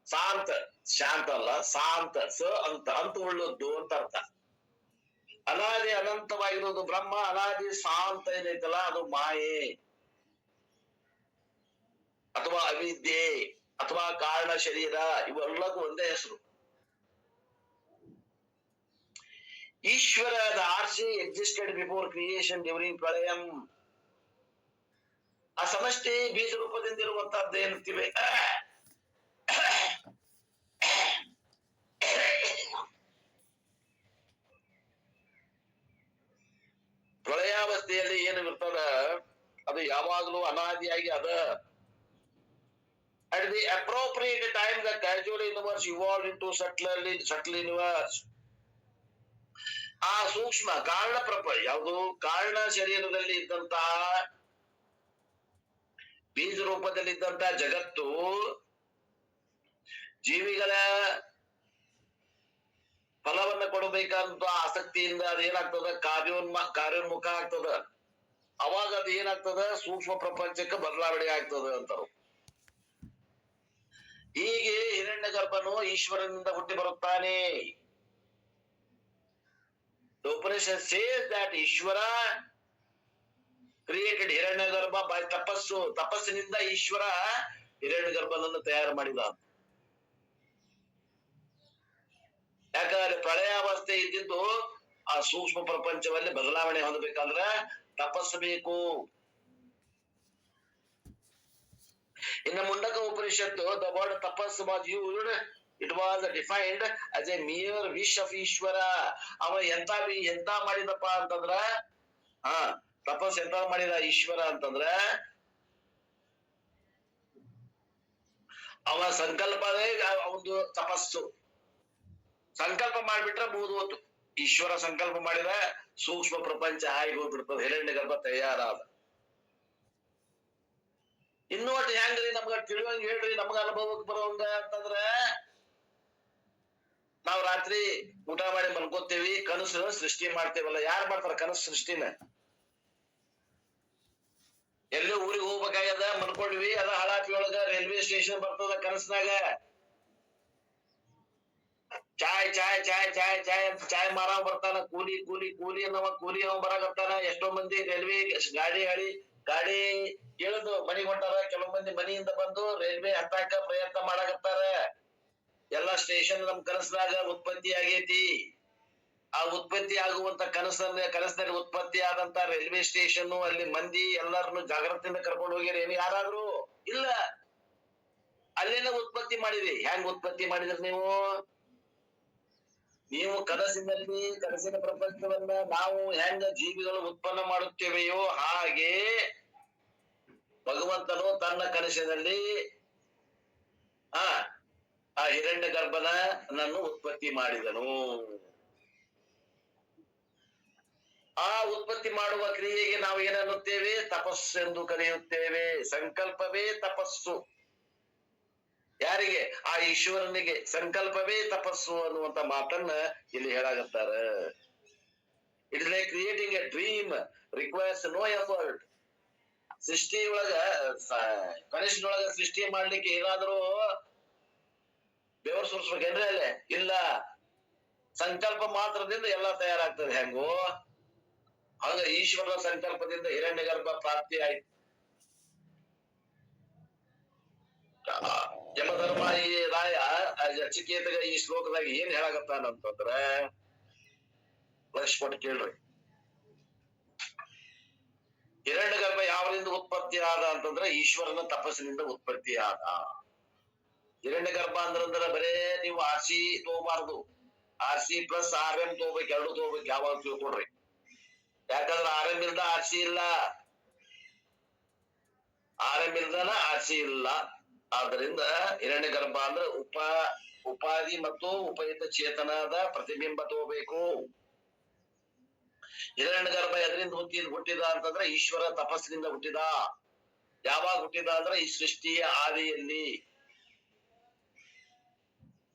Speaker 1: ಶಾಂತ. ಶಾಂತ ಅಲ್ಲ, ಶಾಂತ. ಸ ಅಂತ ಅಂತ ಉಳ್ಳದ್ದು ಅಂತ ಅರ್ಥ. ಅನಾದಿ ಅನಂತವಾಗಿರೋದು ಬ್ರಹ್ಮ, ಅನಾದಿ ಶಾಂತ ಏನೈತಲ್ಲ ಅದು ಮಾಯೆ ಅಥವಾ ಅವಿದ್ಯೆ ಅಥವಾ ಕಾರಣ ಶರೀರ. ಇವೆಲ್ಲಕ್ಕೂ ಒಂದೇ ಹೆಸರು. Ishwara, the RC existed before creation during ಪ್ರಳಯಂ. ಆ ಸಮಷ್ಟಿ ಬೀಜ ರೂಪದಿಂದ ಇರುವಂತಹದ್ದು ಏನಂತೀವಿ? ಪ್ರಳಯಾವಸ್ಥೆಯಲ್ಲಿ ಏನು ಇರ್ತದ ಅದು ಯಾವಾಗಲೂ ಅನಾದಿಯಾಗಿ ಅದ. At the appropriate time, the causal universe evolved into subtle universe. ಆ ಸೂಕ್ಷ್ಮ ಕಾರಣ ಯಾವುದು ಕಾರಣ ಶರೀರದಲ್ಲಿ ಇದ್ದಂತಹ ಬೀಜ ರೂಪದಲ್ಲಿದ್ದಂತಹ ಜಗತ್ತು ಜೀವಿಗಳ ಫಲವನ್ನ ಕೊಡಬೇಕಂತ ಆಸಕ್ತಿಯಿಂದ ಅದೇನಾಗ್ತದ? ಕಾರ್ಯೋನ್ಮುಖ ಆಗ್ತದ. ಅವಾಗ ಅದು ಏನಾಗ್ತದ? ಸೂಕ್ಷ್ಮ ಪ್ರಪಂಚಕ್ಕೆ ಬದಲಾವಣೆ ಆಗ್ತದ ಅಂತಾರು. ಹೀಗೆ ಹಿರಣ್ಯ ಗರ್ಭನು ಈಶ್ವರನಿಂದ ಹುಟ್ಟಿ ಬರುತ್ತಾನೆ. The Upanishad says that Ishvara created Hiranyagarbha by tapassu. ತಪಸ್ಸಿನಿಂದ Ishwara ಹಿರಣ್ಯಗರ್ಭನನ್ನು ತಯಾರು ಮಾಡಿದ. ಯಾಕಂದ್ರೆ ಪ್ರಳಯಾವಸ್ಥೆ ಇದ್ದಿದ್ದು ಆ ಸೂಕ್ಷ್ಮ ಪ್ರಪಂಚದಲ್ಲಿ ಬದಲಾವಣೆ ಹೊಂದಬೇಕಂದ್ರ ತಪಸ್ಸು ಬೇಕು. ಇನ್ನು ಮುಂಡಕ ಉಪನಿಷತ್ತು, the word tapas was used, it was defined as a mere wish of Ishwara. ಅವ ಎಂತ ಮಾಡಿದಪ್ಪ ಅಂತಂದ್ರ, ತಪಸ್ ಎಂತ ಮಾಡಿದ ಈಶ್ವರ ಅಂತಂದ್ರ, ಅವ ಸಂಕಲ್ಪನೇ ಒಂದು ತಪಸ್ಸು. ಸಂಕಲ್ಪ ಮಾಡ್ಬಿಟ್ರೆ ಮುಗಿದು ಹೋತು. ಈಶ್ವರ ಸಂಕಲ್ಪ ಮಾಡಿದ ಸೂಕ್ಷ್ಮ ಪ್ರಪಂಚ ಹಾಗೆ ಹೋಗ್ಬಿಡ್ತದ, ಹಿರಣ್ಯ ಗರ್ಭ ತಯಾರಾದ. ಇನ್ನೂ ಒಟ್ಟು ಹೆಂಗ್ರಿ ನಮ್ಗ ತಿಳಿವಂಗ ಹೇಳ್ರಿ, ನಮ್ಗ ಅನುಭವಕ್ಕೆ ಬರೋಂಗ ಅಂತಂದ್ರ, ನಾವ್ ರಾತ್ರಿ ಊಟ ಮಾಡಿ ಮಲ್ಕೋತೇವಿ, ಕನಸು ಸೃಷ್ಟಿ ಮಾಡ್ತೇವಲ್ಲ. ಯಾರು ಮಾಡ್ತಾರ ಕನಸು ಸೃಷ್ಟಿನ? ಎಲ್ಲೋ ಊರಿಗೆ ಹೋಗ್ಬೇಕಾಗ್ಯದ, ಮಲ್ಕೊಂಡ್ವಿ, ಅದ ಹಳಾಪಿ ಒಳಗ ರೈಲ್ವೆ ಸ್ಟೇಷನ್ ಬರ್ತದ ಕನಸ್ನಾಗ. ಚಾಯ್ ಚಾಯ್ ಚಾಯ್ ಚಾಯ್ ಚಾಯ್ ಅಂತ ಚಾಯ್ ಮಾರವ ಬರ್ತಾನ, ಕೂಲಿ ಕೂಲಿ ಕೂಲಿ ಅನ್ನವ ಕೂಲಿ ಅವ ಬರಾಕತ್ತಾನ. ಎಷ್ಟೋ ಮಂದಿ ರೈಲ್ವೆ ಗಾಡಿ ಇಳಿದು ಮನಿಗ್ ಹೊಂಟಾರ. ಕೆಲವು ಮಂದಿ ಮನಿಯಿಂದ ಬಂದು ರೈಲ್ವೆ ಹತ್ತಾಕ ಪ್ರಯತ್ನ ಮಾಡಾಕತ್ತಾರ. ಎಲ್ಲಾ ಸ್ಟೇಷನ್ ನಮ್ ಕನಸ್ನಾಗ ಉತ್ಪತ್ತಿ ಆಗೈತಿ. ಆ ಉತ್ಪತ್ತಿ ಆಗುವಂತ ಕನಸಿನಲ್ಲಿ ಉತ್ಪತ್ತಿ ಆದಂತ ರೈಲ್ವೆ ಸ್ಟೇಷನ್ ಅಲ್ಲಿ ಮಂದಿ ಎಲ್ಲರನ್ನು ಜಾಗ್ರತೆಯಿಂದ ಕರ್ಕೊಂಡು ಹೋಗ್ಯಾರ. ಏನು ಯಾರಾದ್ರೂ ಇಲ್ಲ, ಅಲ್ಲೇನ ಉತ್ಪತ್ತಿ ಮಾಡಿರಿ. ಹೆಂಗ್ ಉತ್ಪತ್ತಿ ಮಾಡಿದ್ರಿ ನೀವು ಕನಸಿನ ಪ್ರಪಂಚವನ್ನ ನಾವು ಹೆಂಗ ಜೀವಿಗಳು ಉತ್ಪನ್ನ ಮಾಡುತ್ತೇವೆಯೋ ಹಾಗೆ ಭಗವಂತನು ತನ್ನ ಕನಸಿನಲ್ಲಿ ಆ ಹಿರಣ್ಯ ಗರ್ಭನನ್ನು ಉತ್ಪತ್ತಿ ಮಾಡಿದನು. ಆ ಉತ್ಪತ್ತಿ ಮಾಡುವ ಕ್ರಿಯೆಗೆ ನಾವು ಏನನ್ನುತ್ತೇವೆ? ತಪಸ್ಸು ಎಂದು ಕರೆಯುತ್ತೇವೆ. ಸಂಕಲ್ಪವೇ ತಪಸ್ಸು. ಯಾರಿಗೆ? ಆ ಈಶ್ವರನಿಗೆ ಸಂಕಲ್ಪವೇ ತಪಸ್ಸು ಅನ್ನುವಂತ ಮಾತನ್ನ ಇಲ್ಲಿ ಹೇಳಾಗತ್ತಾರ. It's like creating a dream requires no effort. ಸೃಷ್ಟಿಯೊಳಗ ಕನಸಿನೊಳಗ ಸೃಷ್ಟಿ ಮಾಡ್ಲಿಕ್ಕೆ ಏನಾದ್ರೂ ಬೆವರು ಸುರಿಸ್ಬೇಕೇನ್ರಿ? ಅಲ್ಲೇ ಇಲ್ಲ, ಸಂಕಲ್ಪ ಮಾತ್ರದಿಂದ ಎಲ್ಲ ತಯಾರಾಗ್ತದೆ. ಹೆಂಗೋ ಹಂಗ ಈಶ್ವರನ ಸಂಕಲ್ಪದಿಂದ ಹಿರಣ್ಯ ಗರ್ಭ ಪ್ರಾಪ್ತಿ ಆಯ್ತು. ಯಮಧರ್ಮ ಈ ರಾಯ ನಚಿಕೇತಗ ಈ ಶ್ಲೋಕದಾಗ ಏನ್ ಹೇಳಾಗತ್ತಾನಂತಂದ್ರ ಲಕ್ಷ ಕೊಟ್ಟು ಕೇಳ್ರಿ. ಹಿರಣ್ಯ ಗರ್ಭ ಯಾವರಿಂದ ಉತ್ಪತ್ತಿ ಆದ ಅಂತಂದ್ರ ಈಶ್ವರನ ತಪಸ್ಸಿನಿಂದ ಉತ್ಪತ್ತಿ ಆದ. ಹಿರಣ್ಯ ಗರ್ಭ ಅಂದ್ರ ಬರೇ ನೀವು ಆರ್ಸಿ ತಗೋಬಾರ್ದು, ಆರ್ಸಿ ಪ್ಲಸ್ RM ತಗೋಬೇಕು, ಎರಡು ತಗೋಬೇಕು. ಯಾವಾಗ ತಿಳ್ಕೊಡ್ರಿ. ಯಾಕಂದ್ರ RM ಇಲ್ದ ಆರ್ಸಿ ಇಲ್ಲ, RM ಇಲ್ದನ ಆರ್ಸಿ ಇಲ್ಲ. ಆದ್ರಿಂದ ಹಿರಣ್ಯ ಗರ್ಭ ಅಂದ್ರೆ ಉಪಾಧಿ ಮತ್ತು ಉಪಯುಕ್ತ ಚೇತನದ ಪ್ರತಿಬಿಂಬ ತಗೋಬೇಕು. ಹಿರಣ್ಯ ಗರ್ಭ ಎದರಿಂದ ಹುಟ್ಟಿದ ಅಂತಂದ್ರೆ ಈಶ್ವರ ತಪಸ್ಸಿನಿಂದ ಹುಟ್ಟಿದ. ಯಾವಾಗ ಹುಟ್ಟಿದ ಅಂದ್ರೆ ಈ ಸೃಷ್ಟಿಯ ಆದಿಯಲ್ಲಿ.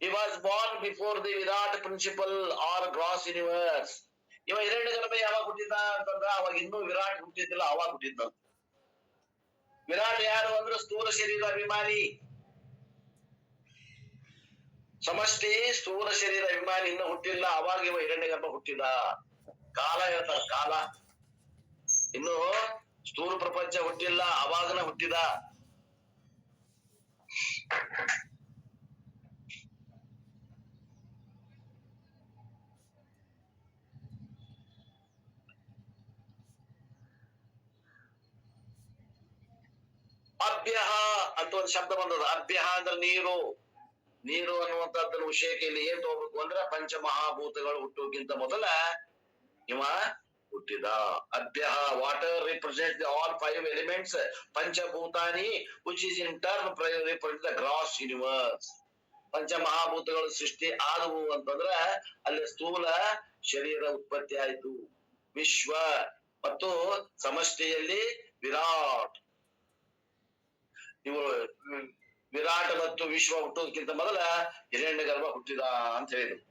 Speaker 1: He was born before the Virat principle or gross universe. ಇವ ಹಿರಣ್ಯ ಗರ್ಭ ಯಾವಾಗ ಹುಟ್ಟಿದ ಅಂತಂದ್ರ ಅವಾಗ ಇನ್ನೂ ವಿರಾಟ್ ಹುಟ್ಟಿದ್ದಿಲ್ಲ, ಅವಾಗ ಹುಟ್ಟಿದ್ದ. ವಿರಾಟ್ ಯಾರು ಅಂದ್ರೆ ಸ್ಥೂಲ ಶರೀರ ಅಭಿಮಾನಿ. ಸಮಷ್ಟಿ ಸ್ಥೂಲ ಶರೀರ ಅಭಿಮಾನಿ ಇನ್ನು ಹುಟ್ಟಿಲ್ಲ, ಅವಾಗ ಇವ ಹಿರಣ್ಯ ಗರ್ಭ ಹುಟ್ಟಿದ. ಕಾಲ ಹೇಳ್ತಾರ, ಕಾಲ ಇನ್ನು ಸ್ಥೂಲ ಪ್ರಪಂಚ ಹುಟ್ಟಿಲ್ಲ, ಅವಾಗನ ಹುಟ್ಟಿದ. ಅಭ್ಯ ಅಂತ ಒಂದು ಶಬ್ದ ಬಂದದ. ಅಭ್ಯ ಅಂದ್ರೆ ನೀರು. ನೀರು ಅನ್ನುವಂತದ್ದನ್ನ ವಿಷಯಕ್ಕೆ ಇಲ್ಲಿ ಏನ್ ತಗೋಬೇಕು ಅಂದ್ರೆ ಪಂಚಮಹಾಭೂತಗಳು ಹುಟ್ಟೋಕ್ಕಿಂತ ಮೊದಲ ಇವ ಹುಟ್ಟಿದ. ಅಭ್ಯ ವಾಟರ್ ರಿಪ್ರೆಸೆಂಟ್ ಆಲ್ 5 ಎಲಿಮೆಂಟ್ಸ್ ಪಂಚಭೂತಾನಿ which is in turn represent the gross universe. ಪಂಚಮಹಾಭೂತಗಳು ಸೃಷ್ಟಿ ಆದವು ಅಂತಂದ್ರ ಅಲ್ಲಿ ಸ್ಥೂಲ ಶರೀರ ಉತ್ಪತ್ತಿ ಆಯ್ತು. ವಿಶ್ವ ಮತ್ತು ಸಮಷ್ಟಿಯಲ್ಲಿ ವಿರಾಟ್. ಇವು ವಿರಾಟ್ ಮತ್ತು ವಿಶ್ವ ಹುಟ್ಟೋದಕ್ಕಿಂತ ಮೊದಲ ಹಿರಣ್ಯ ಗರ್ಭ ಹುಟ್ಟಿದ ಅಂತ ಹೇಳಿದ್ರು.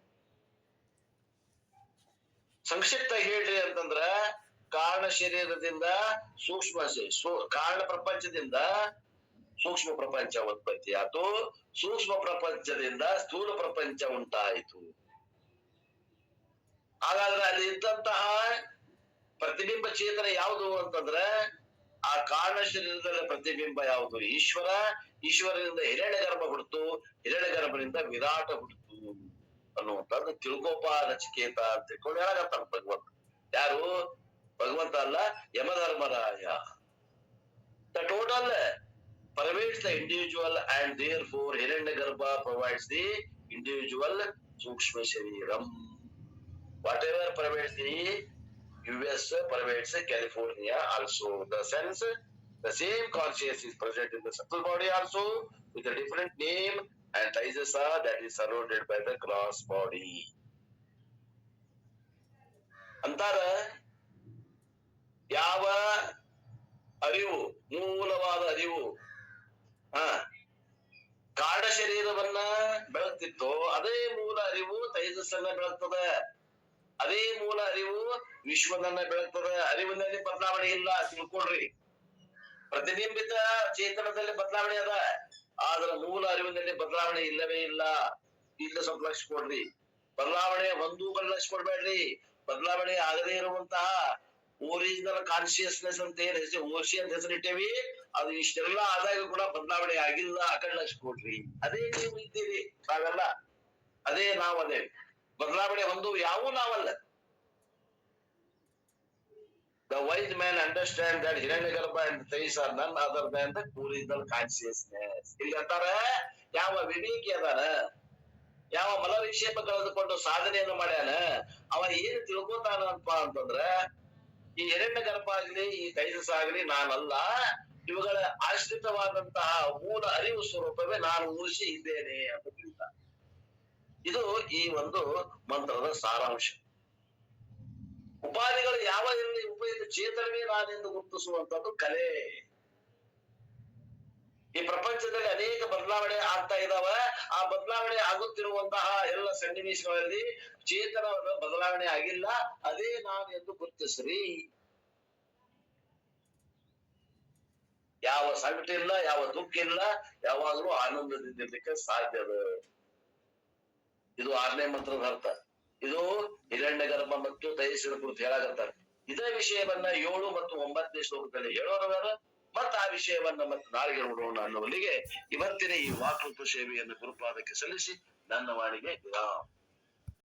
Speaker 1: ಸಂಕ್ಷಿಪ್ತ ಹೇಳ್ರಿ ಅಂತಂದ್ರ ಕಾರಣ ಶರೀರದಿಂದ ಕಾರಣ ಪ್ರಪಂಚದಿಂದ ಸೂಕ್ಷ್ಮ ಪ್ರಪಂಚ ಉತ್ಪತ್ತಿ ಆಯ್ತು. ಸೂಕ್ಷ್ಮ ಪ್ರಪಂಚದಿಂದ ಸ್ಥೂಲ ಪ್ರಪಂಚ ಉಂಟಾಯಿತು. ಹಾಗಾದ್ರೆ ಅಲ್ಲಿ ಇದ್ದಂತಹ ಪ್ರತಿಬಿಂಬ ಚೇತನ ಯಾವುದು ಅಂತಂದ್ರ ಆ ಕಾರಣ ಶರೀರದಲ್ಲಿ ಪ್ರತಿಬಿಂಬ ಯಾವುದು? ಈಶ್ವರ. ಈಶ್ವರನಿಂದ ಹಿರಣ್ಯ ಗರ್ಭ ಹುಡ್ತು, ಹಿರಣ್ಯ ಗರ್ಭನಿಂದ ವಿರಾಟ ಹುಡ್ತು ಅನ್ನುವಂಥದ್ದು ತಿಳ್ಕೋಪ ನಚಿಕೇತ ಅಂತ ತಿಳ್ಕೊಂಡು ಹೇಳಾಗತ್ತಾನ ಭಗವಂತ. ಯಾರು? ಭಗವಂತ ಅಲ್ಲ, Yamadharmaraya. The total pervades the individual and therefore Hiranyagarbha provides the individual Sukshma Shariram. Whatever pervades the US pervades California also. The same consciousness is present in the subtle body also with a different name and Taijasa that is surrounded by the gross body. ಅಂತಾರ ಯಾವ ಅರಿವು, ಮೂಲವಾದ ಅರಿವು ಕಾರಣ ಶರೀರವನ್ನ ಬೆಳಗ್ತಿತ್ತು, ಅದೇ ಮೂಲ ಅರಿವು ತೈಜಸ್ಸನ್ನ ಬೆಳಗ್ತದ. ಅದೇ ಮೂಲ ಅರಿವು ವಿಶ್ವದನ್ನ ಬೆಳಗ್ತದ. ಅರಿವಿನಲ್ಲಿ ಬದಲಾವಣೆ ಇಲ್ಲ, ತಿಳ್ಕೊಡ್ರಿ. ಪ್ರತಿಬಿಂಬಿತ ಚೇತನದಲ್ಲಿ ಬದಲಾವಣೆ ಅದ, ಆದ್ರೆ ಮೂಲ ಅರಿವಿನಲ್ಲಿ ಬದಲಾವಣೆ ಇಲ್ಲವೇ ಇಲ್ಲ. ಇಲ್ಲ ಸ್ವಲ್ಪ ಲಕ್ಷ ಕೊಡ್ರಿ. ಬದಲಾವಣೆ ಲಕ್ಷ ಕೊಡ್ಬೇಡ್ರಿ. ಬದಲಾವಣೆ ಆಗದೇ ಇರುವಂತಹ ಒರಿಜಿನಲ್ ಕಾನ್ಶಿಯಸ್ನೆಸ್ ಅಂತ ಏನ್ ಹೆಸರು ಓಸಿ ಅಂತ ಹೆಸರಿಟ್ಟೇವಿ, ಅದು ಇಷ್ಟೆಲ್ಲ ಆದಾಗ ಕೂಡ ಬದಲಾವಣೆ ಆಗಿಲ್ಲ, ಆ ಕಡೆ ಲಕ್ಷ ಕೊಡ್ರಿ. ಅದೇ ನೀವು ಇದ್ದೀರಿ ನಾವೆಲ್ಲ, ಅದೇ ನಾವದೇ. ಬದಲಾವಣೆ ಯಾವೂ ನಾವಲ್ಲ. The wise man understand that Hiranyagarbha and Thais are none other than the original consciousness. ಇಲ್ಲಿ ಅಂತಾರ, ಯಾವ ವಿವೇಕಿ ಅದಾನ, ಯಾವ ಮಲವಿಕ್ಷೇಪ ಕಳೆದುಕೊಂಡು ಸಾಧನೆಯನ್ನು ಮಾಡ್ಯಾನ, ಅವ ಏನ್ ತಿಳ್ಕೊತಾನಪ್ಪ ಅಂತಂದ್ರ, ಈ ಹಿರಣ್ಯಗರ್ಭ ಆಗ್ಲಿ ಈ ತೈಜಸ್ ಆಗ್ಲಿ ನಾನಲ್ಲ, ಇವುಗಳ ಆಶ್ರಿತವಾದಂತಹ ಮೂಲ ಅರಿವು ಸ್ವರೂಪವೇ ನಾನು ಉಳಿಸಿ ಇದ್ದೇನೆ ಅಂತ ತಿಳಿತಾನೆ. ಇದು ಈ ಒಂದು ಮಂತ್ರದ ಸಾರಾಂಶ. ಉಪಾಧಿಗಳು ಯಾವ ಇರಲಿ, ಉಪಯುಕ್ತ ಚೇತನವೇ ನಾನೆಂದು ಗುರುತಿಸುವಂತದ್ದು ಕಲೆ. ಈ ಪ್ರಪಂಚದಲ್ಲಿ ಅನೇಕ ಬದಲಾವಣೆ ಆಗ್ತಾ ಇದಾವ. ಆ ಬದಲಾವಣೆ ಆಗುತ್ತಿರುವಂತಹ ಎಲ್ಲ ಸನ್ನಿವೇಶಗಳಲ್ಲಿ ಚೇತನವನ್ನು ಬದಲಾವಣೆ ಆಗಿಲ್ಲ, ಅದೇ ನಾನು ಎಂದು ಗುರುತಿಸ್ರಿ. ಯಾವ ಸಂಕಟ ಇಲ್ಲ, ಯಾವ ದುಃಖ ಇಲ್ಲ, ಯಾವಾಗಲೂ ಆನಂದದಿಂದಿರ್ಲಿಕ್ಕೆ ಸಾಧ್ಯದ. ಇದು 6ನೇ ಮಂತ್ರದ ಅರ್ಥ. ಇದು ಹಿರಣ್ಯಗರ್ಭ ಮತ್ತು ತೈಜಸ್ಸಿನ ಕುರಿತು ಹೇಳಾಕತ್ತಾರೆ. ಇದೇ ವಿಷಯವನ್ನ 7 ಮತ್ತು 9ನೇ ಶ್ಲೋಕದಲ್ಲಿ ಹೇಳೋರವರ, ಮತ್ತೆ ಆ ವಿಷಯವನ್ನ ಮತ್ತೆ ನಾಳೆಗೆ ನೋಡೋಣ ಅನ್ನುವಲ್ಲಿಗೆ ಇವತ್ತಿನ ಈ ವಾಕೃತ ಸೇವೆಯನ್ನು ಗುರುಪಾದಕ್ಕೆ ಸಲ್ಲಿಸಿ ನನ್ನ ವಾಣಿಗೆ ವಿರಾಮ.